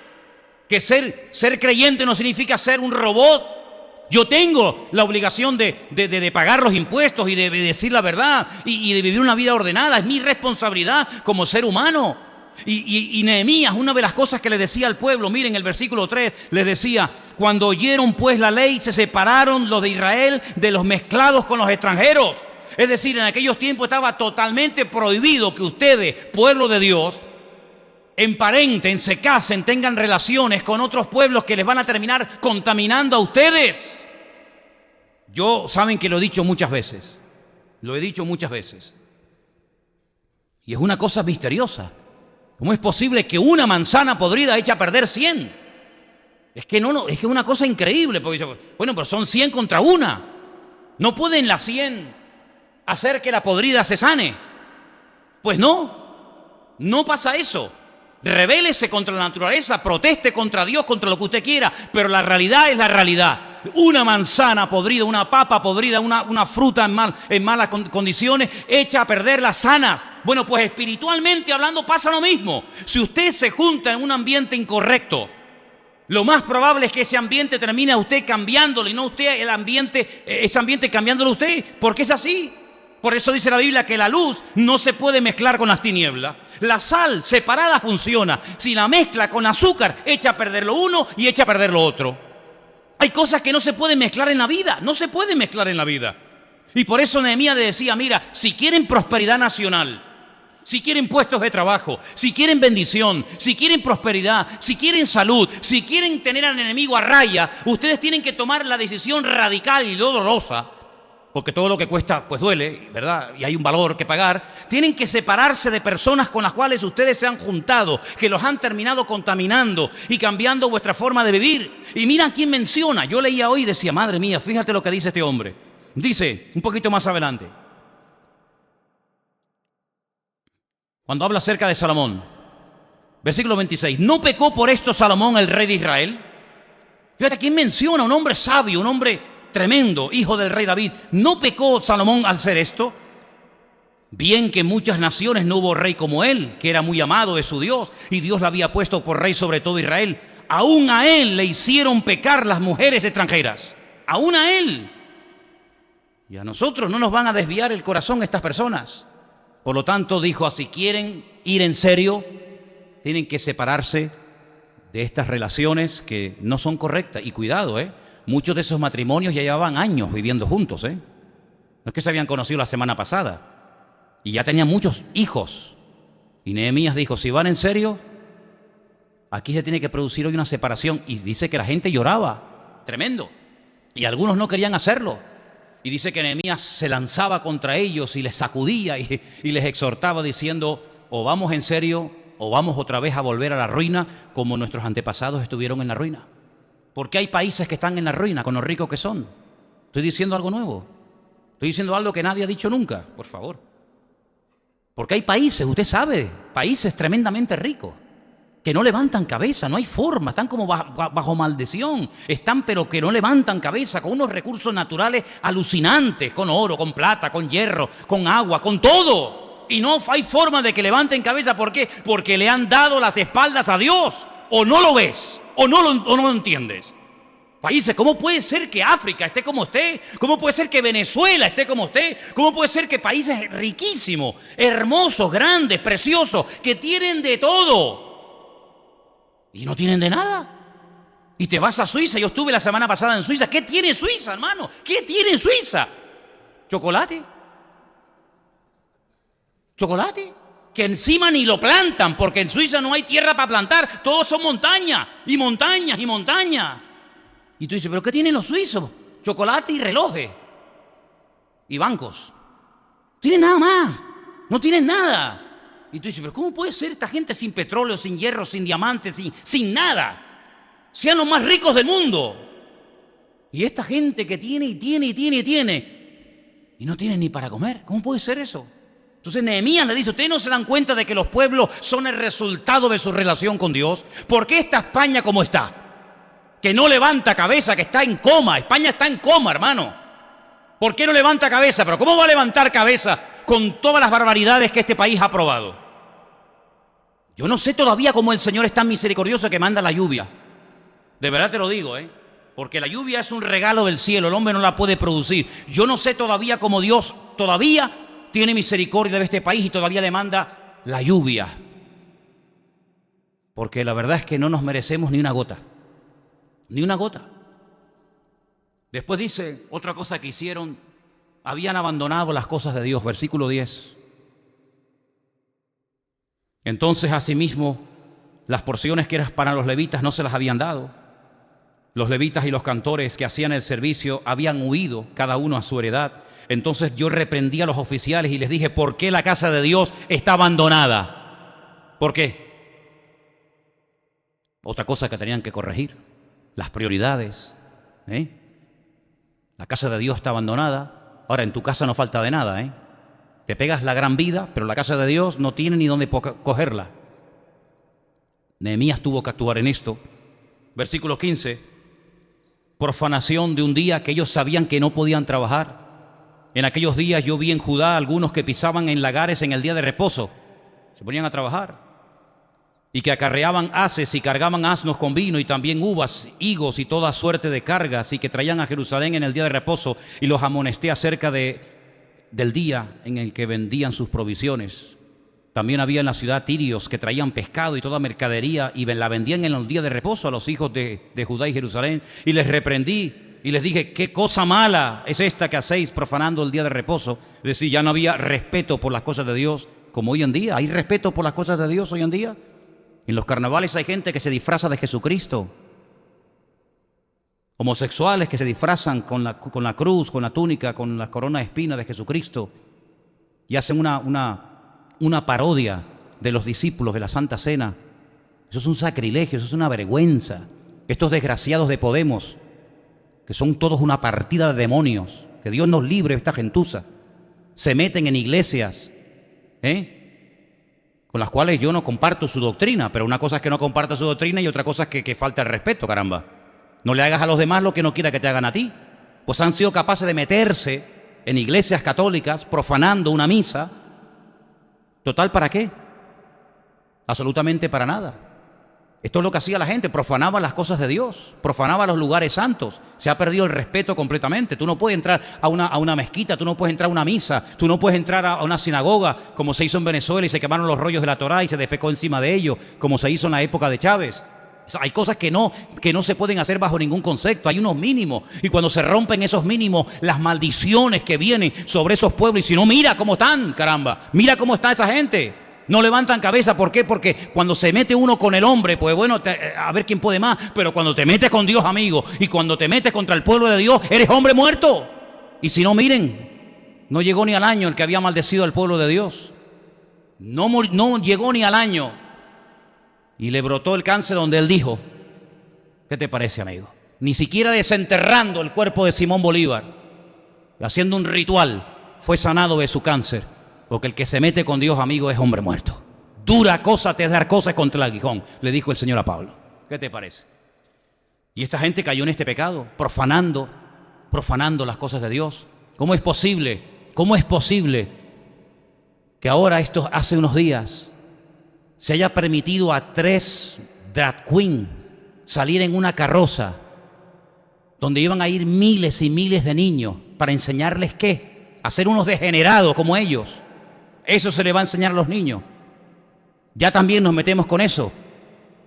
Que ser creyente no significa ser un robot. Yo tengo la obligación de pagar los impuestos y de decir la verdad y de vivir una vida ordenada. Es mi responsabilidad como ser humano. Y Nehemías, una de las cosas que le decía al pueblo, miren el versículo 3, les decía: cuando oyeron pues la ley, se separaron los de Israel de los mezclados con los extranjeros. Es decir, en aquellos tiempos estaba totalmente prohibido que ustedes, pueblo de Dios, emparenten, se casen, tengan relaciones con otros pueblos que les van a terminar contaminando a ustedes. Yo, saben que lo he dicho muchas veces, y es una cosa misteriosa. ¿Cómo es posible que una manzana podrida eche a perder 100? Es que es una cosa increíble, porque bueno, pero son 100 contra una. ¿No pueden las 100 hacer que la podrida se sane? Pues no pasa eso. Rebélese contra la naturaleza, proteste contra Dios, contra lo que usted quiera, pero la realidad es la realidad. Una manzana podrida, una papa podrida, una fruta en malas condiciones, echa a perder las sanas. Bueno, pues espiritualmente hablando pasa lo mismo. Si usted se junta en un ambiente incorrecto, lo más probable es que ese ambiente termine a usted cambiándolo y no usted ese ambiente cambiándolo a usted, porque es así. Por eso dice la Biblia que la luz no se puede mezclar con las tinieblas. La sal separada funciona. Si la mezcla con azúcar, echa a perder lo uno y echa a perder lo otro. Hay cosas que no se pueden mezclar en la vida. No se pueden mezclar en la vida. Y por eso Nehemías le decía: mira, si quieren prosperidad nacional, si quieren puestos de trabajo, si quieren bendición, si quieren prosperidad, si quieren salud, si quieren tener al enemigo a raya, ustedes tienen que tomar la decisión radical y dolorosa, porque todo lo que cuesta pues duele, ¿verdad? Y hay un valor que pagar. Tienen que separarse de personas con las cuales ustedes se han juntado, que los han terminado contaminando y cambiando vuestra forma de vivir. Y mira quién menciona. Yo leía hoy y decía: madre mía, fíjate lo que dice este hombre. Dice, un poquito más adelante, cuando habla acerca de Salomón, versículo 26. ¿No pecó por esto Salomón, el rey de Israel? Fíjate quién menciona, un hombre sabio, un hombre tremendo, hijo del rey David. ¿No pecó Salomón al hacer esto? Bien que en muchas naciones no hubo rey como él, que era muy amado de su Dios, y Dios lo había puesto por rey sobre todo Israel. Aún a él le hicieron pecar las mujeres extranjeras. Aún a él. Y a nosotros no nos van a desviar el corazón estas personas. Por lo tanto, dijo: si quieren ir en serio, tienen que separarse de estas relaciones que no son correctas. Y cuidado, muchos de esos matrimonios ya llevaban años viviendo juntos, No es que se habían conocido la semana pasada. Y ya tenían muchos hijos. Y Nehemías dijo: si van en serio, aquí se tiene que producir hoy una separación. Y dice que la gente lloraba, tremendo. Y algunos no querían hacerlo. Y dice que Nehemías se lanzaba contra ellos y les sacudía y les exhortaba diciendo: o vamos en serio o vamos otra vez a volver a la ruina como nuestros antepasados estuvieron en la ruina. Porque hay países que están en la ruina con lo ricos que son. Estoy diciendo algo nuevo. Estoy diciendo algo que nadie ha dicho nunca, por favor. Porque hay países, usted sabe, países tremendamente ricos, que no levantan cabeza, no hay forma, están como bajo maldición, están pero que no levantan cabeza, con unos recursos naturales alucinantes, con oro, con plata, con hierro, con agua, con todo. Y no hay forma de que levanten cabeza. ¿Por qué? Porque le han dado las espaldas a Dios. O no lo ves, o no lo entiendes. Países, ¿cómo puede ser que África esté como esté? ¿Cómo puede ser que Venezuela esté como esté? ¿Cómo puede ser que países riquísimos, hermosos, grandes, preciosos, que tienen de todo y no tienen de nada? Y te vas a Suiza. Yo estuve la semana pasada en Suiza. ¿Qué tiene Suiza, hermano? ¿Qué tiene Suiza? ¿Chocolate? ¿Chocolate? que encima ni lo plantan, porque en Suiza no hay tierra para plantar, todos son montañas y montañas y montañas. Y tú dices, ¿pero qué tienen los suizos? Chocolate y relojes y bancos. No tienen nada más, no tienen nada. Y tú dices, ¿pero cómo puede ser esta gente sin petróleo, sin hierro, sin diamantes, sin nada? Sean los más ricos del mundo. Y esta gente que tiene y tiene y tiene y tiene, y no tiene ni para comer. ¿Cómo puede ser eso? Entonces Nehemías le dice, ¿ustedes no se dan cuenta de que los pueblos son el resultado de su relación con Dios? ¿Por qué está España como está? Que no levanta cabeza, que está en coma. España está en coma, hermano. ¿Por qué no levanta cabeza? Pero ¿cómo va a levantar cabeza con todas las barbaridades que este país ha aprobado? Yo no sé todavía cómo el Señor es tan misericordioso que manda la lluvia. De verdad te lo digo, porque la lluvia es un regalo del cielo, el hombre no la puede producir. Yo no sé todavía cómo Dios todavía tiene misericordia de este país y todavía le manda la lluvia. Porque la verdad es que no nos merecemos ni una gota. Ni una gota. Después dice otra cosa que hicieron, habían abandonado las cosas de Dios, versículo 10. Entonces, asimismo, las porciones que eran para los levitas no se las habían dado. Los levitas y los cantores que hacían el servicio habían huido, cada uno a su heredad. Entonces yo reprendí a los oficiales y les dije, ¿por qué la casa de Dios está abandonada? ¿Por qué? Otra cosa que tenían que corregir, las prioridades. La casa de Dios está abandonada. Ahora, en tu casa no falta de nada, Te pegas la gran vida, pero la casa de Dios no tiene ni dónde cogerla. Nehemías tuvo que actuar en esto. Versículo 15. Profanación de un día que ellos sabían que no podían trabajar. En aquellos días yo vi en Judá algunos que pisaban en lagares en el día de reposo. Se ponían a trabajar. Y que acarreaban haces y cargaban asnos con vino y también uvas, higos y toda suerte de cargas, y que traían a Jerusalén en el día de reposo, y los amonesté acerca del día en el que vendían sus provisiones. También había en la ciudad tirios que traían pescado y toda mercadería y la vendían en los días de reposo a los hijos de Judá y Jerusalén. Y les reprendí y les dije, ¿qué cosa mala es esta que hacéis profanando el día de reposo? Es decir, ya no había respeto por las cosas de Dios como hoy en día. ¿Hay respeto por las cosas de Dios hoy en día? En los carnavales hay gente que se disfraza de Jesucristo. Homosexuales que se disfrazan con la cruz, con la túnica, con la corona de espinas de Jesucristo y hacen una parodia de los discípulos de la Santa Cena. Eso es un sacrilegio, eso es una vergüenza. Estos desgraciados de Podemos, que son todos una partida de demonios, que Dios nos libre de esta gentuza, se meten en iglesias, con las cuales yo no comparto su doctrina, pero una cosa es que no comparta su doctrina y otra cosa es que falta el respeto, caramba. No le hagas a los demás lo que no quiera que te hagan a ti. Pues han sido capaces de meterse en iglesias católicas profanando una misa. ¿Total para qué? Absolutamente para nada. Esto es lo que hacía la gente, profanaba las cosas de Dios, profanaba los lugares santos. Se ha perdido el respeto completamente. Tú no puedes entrar a una mezquita, tú no puedes entrar a una misa, tú no puedes entrar a una sinagoga, como se hizo en Venezuela y se quemaron los rollos de la Torá y se defecó encima de ellos, como se hizo en la época de Chávez. O sea, hay cosas que no se pueden hacer bajo ningún concepto, hay unos mínimos. Y cuando se rompen esos mínimos, las maldiciones que vienen sobre esos pueblos, y si no, mira cómo están, caramba, mira cómo está esa gente. No levantan cabeza, ¿por qué? Porque cuando se mete uno con el hombre, pues bueno, a ver quién puede más. Pero cuando te metes con Dios, amigo, y cuando te metes contra el pueblo de Dios, eres hombre muerto. Y si no, miren, no llegó ni al año el que había maldecido al pueblo de Dios. No llegó ni al año. Y le brotó el cáncer donde él dijo. ¿Qué te parece, amigo? Ni siquiera desenterrando el cuerpo de Simón Bolívar, haciendo un ritual, fue sanado de su cáncer. Porque el que se mete con Dios, amigo, es hombre muerto. Dura cosa te es dar cosas contra el aguijón, le dijo el Señor a Pablo. ¿Qué te parece? Y esta gente cayó en este pecado, profanando las cosas de Dios. ¿Cómo es posible? ¿Cómo es posible que ahora, hace unos días, se haya permitido a 3 drag queen salir en una carroza donde iban a ir miles y miles de niños para enseñarles qué? A ser unos degenerados como ellos? Eso se le va a enseñar a los niños. Ya también nos metemos con eso.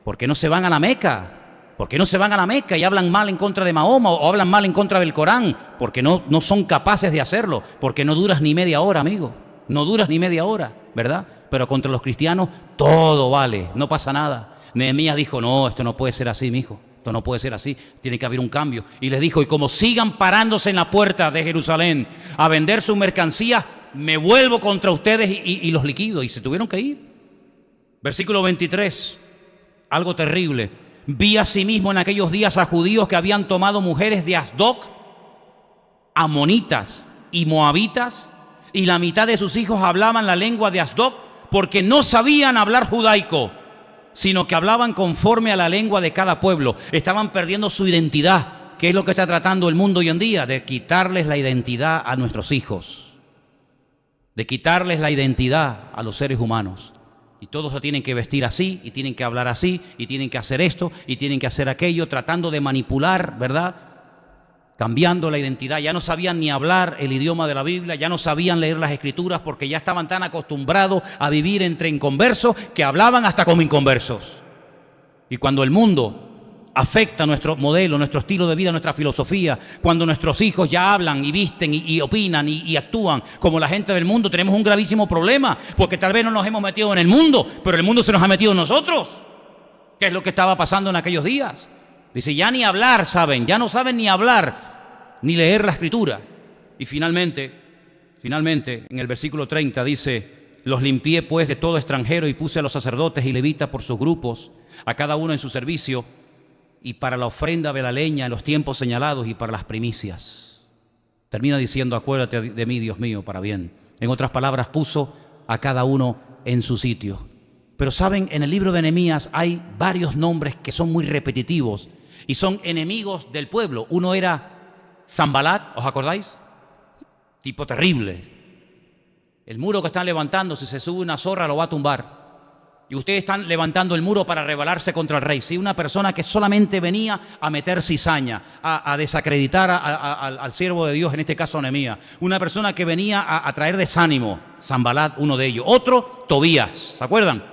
¿Por qué no se van a la Meca? ¿Por qué no se van a la Meca y hablan mal en contra de Mahoma o hablan mal en contra del Corán? Porque no son capaces de hacerlo. Porque no duras ni media hora, amigo. No duras ni media hora, ¿verdad? pero contra los cristianos todo vale, no pasa nada. Nehemías dijo, no, esto no puede ser así, mijo. Esto no puede ser así, tiene que haber un cambio. Y les dijo, y como sigan parándose en la puerta de Jerusalén a vender sus mercancías, me vuelvo contra ustedes y los liquido. Y se tuvieron que ir. Versículo 23, algo terrible. Vi asimismo en aquellos días a judíos que habían tomado mujeres de Asdod, amonitas y moabitas, y la mitad de sus hijos hablaban la lengua de Asdod, porque no sabían hablar judaico, sino que hablaban conforme a la lengua de cada pueblo. Estaban perdiendo su identidad, que es lo que está tratando el mundo hoy en día, de quitarles la identidad a nuestros hijos, de quitarles la identidad a los seres humanos. Y todos se tienen que vestir así, y tienen que hablar así, y tienen que hacer esto, y tienen que hacer aquello, tratando de manipular, ¿verdad? Cambiando la identidad. Ya no sabían ni hablar el idioma de la Biblia, ya no sabían leer las Escrituras, porque ya estaban tan acostumbrados a vivir entre inconversos que hablaban hasta como inconversos. Y cuando el mundo afecta nuestro modelo, nuestro estilo de vida, nuestra filosofía, cuando nuestros hijos ya hablan y visten y opinan y actúan como la gente del mundo, tenemos un gravísimo problema, porque tal vez no nos hemos metido en el mundo, pero el mundo se nos ha metido en nosotros. ¿Qué es lo que estaba pasando en aquellos días? Dice, ya ni hablar saben, ya no saben ni hablar, ni leer la Escritura. Y finalmente, en el versículo 30 dice, los limpié pues de todo extranjero y puse a los sacerdotes y levitas por sus grupos, a cada uno en su servicio, y para la ofrenda de la leña en los tiempos señalados y para las primicias. Termina diciendo, acuérdate de mí, Dios mío, para bien. En otras palabras, puso a cada uno en su sitio. Pero saben, en el libro de Nehemías hay varios nombres que son muy repetitivos y son enemigos del pueblo. Uno era Sanbalat, ¿os acordáis? Tipo terrible. El muro que están levantando, si se sube una zorra lo va a tumbar. Y ustedes están levantando el muro para rebelarse contra el rey. ¿Sí? Una persona que solamente venía a meter cizaña, a desacreditar al siervo de Dios, en este caso Nehemías. Una persona que venía a traer desánimo. Sanbalat, uno de ellos. Otro, Tobías. ¿Se acuerdan?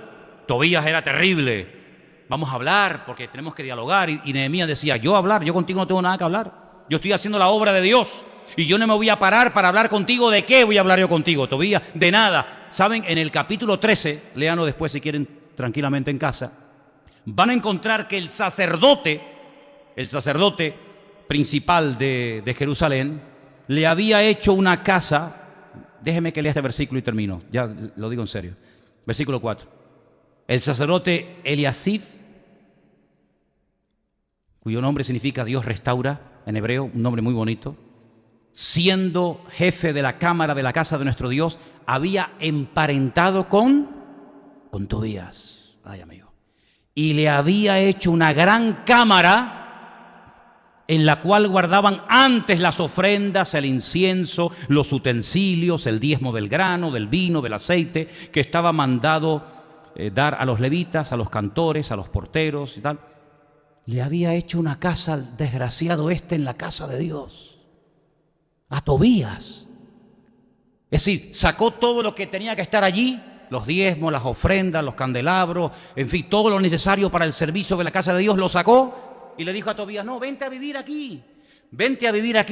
Tobías era terrible. Vamos a hablar porque tenemos que dialogar. Y Nehemías decía, yo contigo no tengo nada que hablar. Yo estoy haciendo la obra de Dios. Y yo no me voy a parar para hablar contigo. ¿De qué voy a hablar yo contigo, Tobías? De nada. Saben, en el capítulo 13, léanlo después si quieren tranquilamente en casa, van a encontrar que el sacerdote principal de Jerusalén, le había hecho una casa. Déjeme que lea este versículo y termino. Ya lo digo en serio. Versículo 4. El sacerdote Eliasib, cuyo nombre significa Dios restaura en hebreo, un nombre muy bonito, siendo jefe de la cámara de la casa de nuestro Dios, había emparentado con Tobías. Ay, amigo. Y le había hecho una gran cámara en la cual guardaban antes las ofrendas, el incienso, los utensilios, el diezmo del grano, del vino, del aceite, que estaba mandado dar a los levitas, a los cantores, a los porteros y tal. Le había hecho una casa al desgraciado en la casa de Dios. A Tobías. Es decir, sacó todo lo que tenía que estar allí, los diezmos, las ofrendas, los candelabros, en fin, todo lo necesario para el servicio de la casa de Dios, lo sacó y le dijo a Tobías, no, vente a vivir aquí,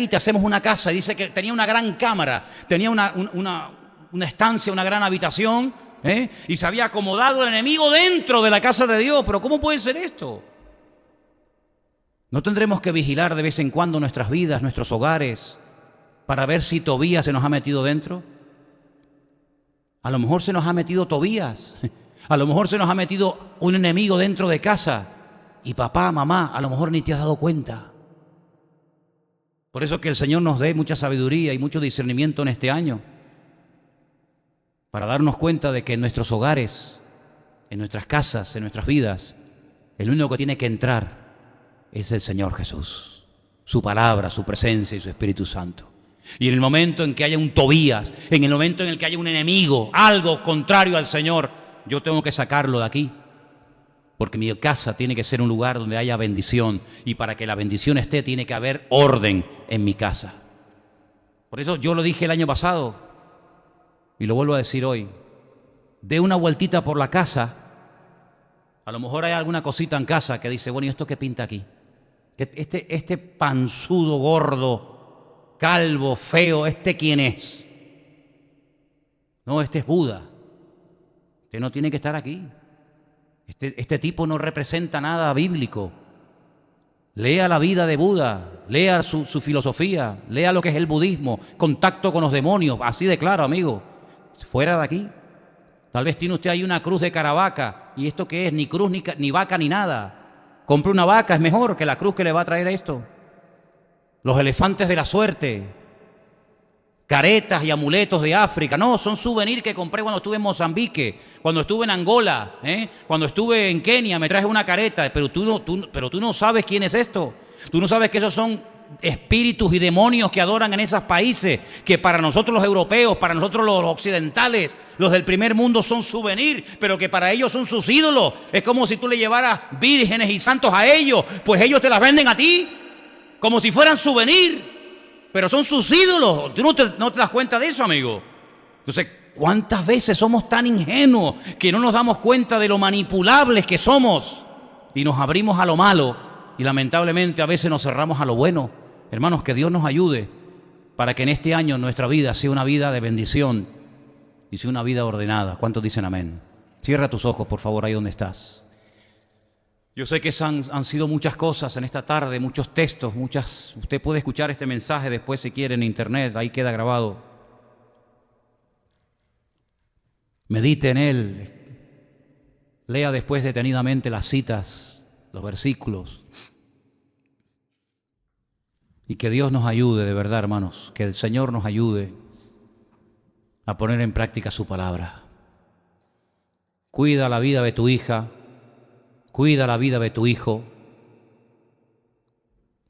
te hacemos una casa. Y dice que tenía una gran cámara, tenía una estancia, una gran habitación, y se había acomodado el enemigo dentro de la casa de Dios. Pero ¿cómo puede ser esto? ¿No tendremos que vigilar de vez en cuando nuestras vidas, nuestros hogares, para ver si Tobías se nos ha metido dentro? A lo mejor se nos ha metido Tobías. A lo mejor se nos ha metido un enemigo dentro de casa. Y papá, mamá, a lo mejor ni te has dado cuenta. Por eso que el Señor nos dé mucha sabiduría y mucho discernimiento en este año, para darnos cuenta de que en nuestros hogares, en nuestras casas, en nuestras vidas, el único que tiene que entrar es el Señor Jesús. Su palabra, su presencia y su Espíritu Santo. Y en el momento en que haya un Tobías, en el momento en el que haya un enemigo, algo contrario al Señor, yo tengo que sacarlo de aquí. Porque mi casa tiene que ser un lugar donde haya bendición. Y para que la bendición esté, tiene que haber orden en mi casa. Por eso yo lo dije el año pasado y lo vuelvo a decir hoy. Dé una vueltita por la casa. A lo mejor hay alguna cosita en casa que dice, bueno, ¿y esto qué pinta aquí? Este panzudo gordo, calvo, feo, ¿este quién es? No, este es Buda. Usted no tiene que estar aquí. Este tipo no representa nada bíblico. Lea la vida de Buda, lea su filosofía, lea lo que es el budismo, contacto con los demonios, así de claro, amigo. Fuera de aquí. Tal vez tiene usted ahí una cruz de Caravaca, y esto que es ni cruz, ni vaca, ni nada. Compre una vaca, es mejor que la cruz que le va a traer esto. Los elefantes de la suerte, caretas y amuletos de África. No, son souvenirs que compré cuando estuve en Mozambique, cuando estuve en Angola, cuando estuve en Kenia, me traje una careta. Pero tú no sabes quién es esto. Tú no sabes que esos son espíritus y demonios que adoran en esos países, que para nosotros los europeos, para nosotros los occidentales, los del primer mundo son souvenirs, pero que para ellos son sus ídolos. Es como si tú le llevaras vírgenes y santos a ellos, pues ellos te las venden a ti como si fueran souvenirs, pero son sus ídolos. ¿Tú no te das cuenta de eso, amigo? Entonces, ¿cuántas veces somos tan ingenuos que no nos damos cuenta de lo manipulables que somos y nos abrimos a lo malo y lamentablemente a veces nos cerramos a lo bueno? Hermanos, que Dios nos ayude para que en este año nuestra vida sea una vida de bendición y sea una vida ordenada. ¿Cuántos dicen amén? Cierra tus ojos, por favor, ahí donde estás. Yo sé que han sido muchas cosas en esta tarde, muchos textos, Usted puede escuchar este mensaje después si quiere en internet, ahí queda grabado. Medite en él, lea después detenidamente las citas, los versículos. Y que Dios nos ayude, de verdad, hermanos, que el Señor nos ayude a poner en práctica su palabra. Cuida la vida de tu hija. Cuida la vida de tu hijo,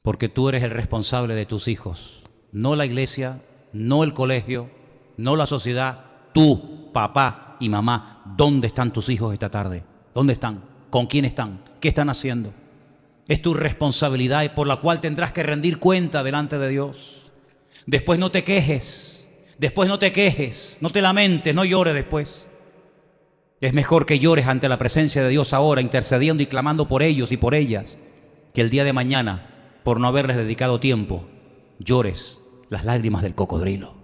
porque tú eres el responsable de tus hijos. No la iglesia, no el colegio, no la sociedad. Tú, papá y mamá, ¿dónde están tus hijos esta tarde? ¿Dónde están? ¿Con quién están? ¿Qué están haciendo? Es tu responsabilidad por la cual tendrás que rendir cuenta delante de Dios. Después no te quejes, no te lamentes, no llores después. Es mejor que llores ante la presencia de Dios ahora, intercediendo y clamando por ellos y por ellas, que el día de mañana, por no haberles dedicado tiempo, llores las lágrimas del cocodrilo.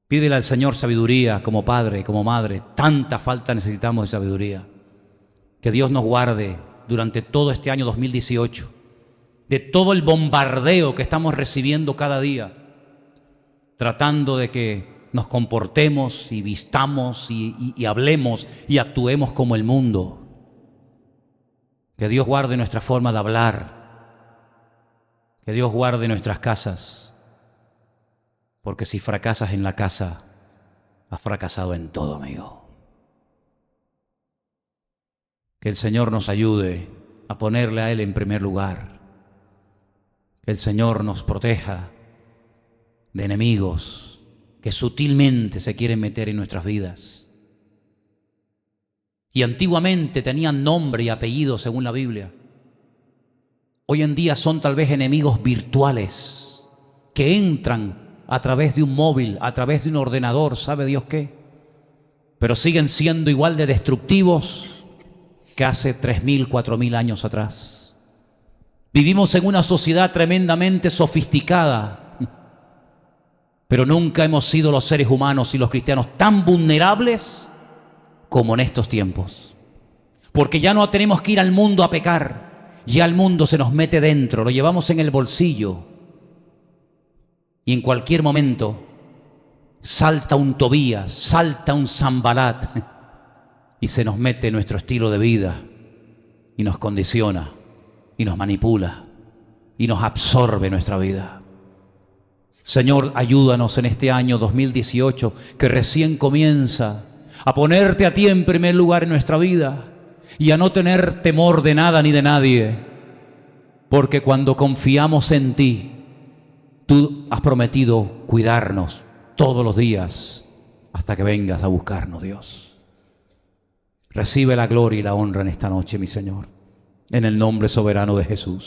Pídele al Señor sabiduría como padre, como madre. Tanta falta necesitamos de sabiduría. Que Dios nos guarde durante todo este año 2018, de todo el bombardeo que estamos recibiendo cada día, tratando de que nos comportemos y vistamos y hablemos y actuemos como el mundo. Que Dios guarde nuestra forma de hablar. Que Dios guarde nuestras casas. Porque si fracasas en la casa, has fracasado en todo, amigo. Que el Señor nos ayude a ponerle a Él en primer lugar. Que el Señor nos proteja de enemigos que sutilmente se quieren meter en nuestras vidas. Y antiguamente tenían nombre y apellido según la Biblia. Hoy en día son tal vez enemigos virtuales que entran a través de un móvil, a través de un ordenador, ¿sabe Dios qué? Pero siguen siendo igual de destructivos que hace 3.000, 4.000 años atrás. Vivimos en una sociedad tremendamente sofisticada, pero nunca hemos sido los seres humanos y los cristianos tan vulnerables como en estos tiempos. Porque ya no tenemos que ir al mundo a pecar, ya el mundo se nos mete dentro, lo llevamos en el bolsillo. Y en cualquier momento salta un Tobías, salta un Sanbalat y se nos mete nuestro estilo de vida y nos condiciona y nos manipula y nos absorbe nuestra vida. Señor, ayúdanos en este año 2018 que recién comienza a ponerte a ti en primer lugar en nuestra vida y a no tener temor de nada ni de nadie, porque cuando confiamos en ti, tú has prometido cuidarnos todos los días hasta que vengas a buscarnos, Dios. Recibe la gloria y la honra en esta noche, mi Señor, en el nombre soberano de Jesús.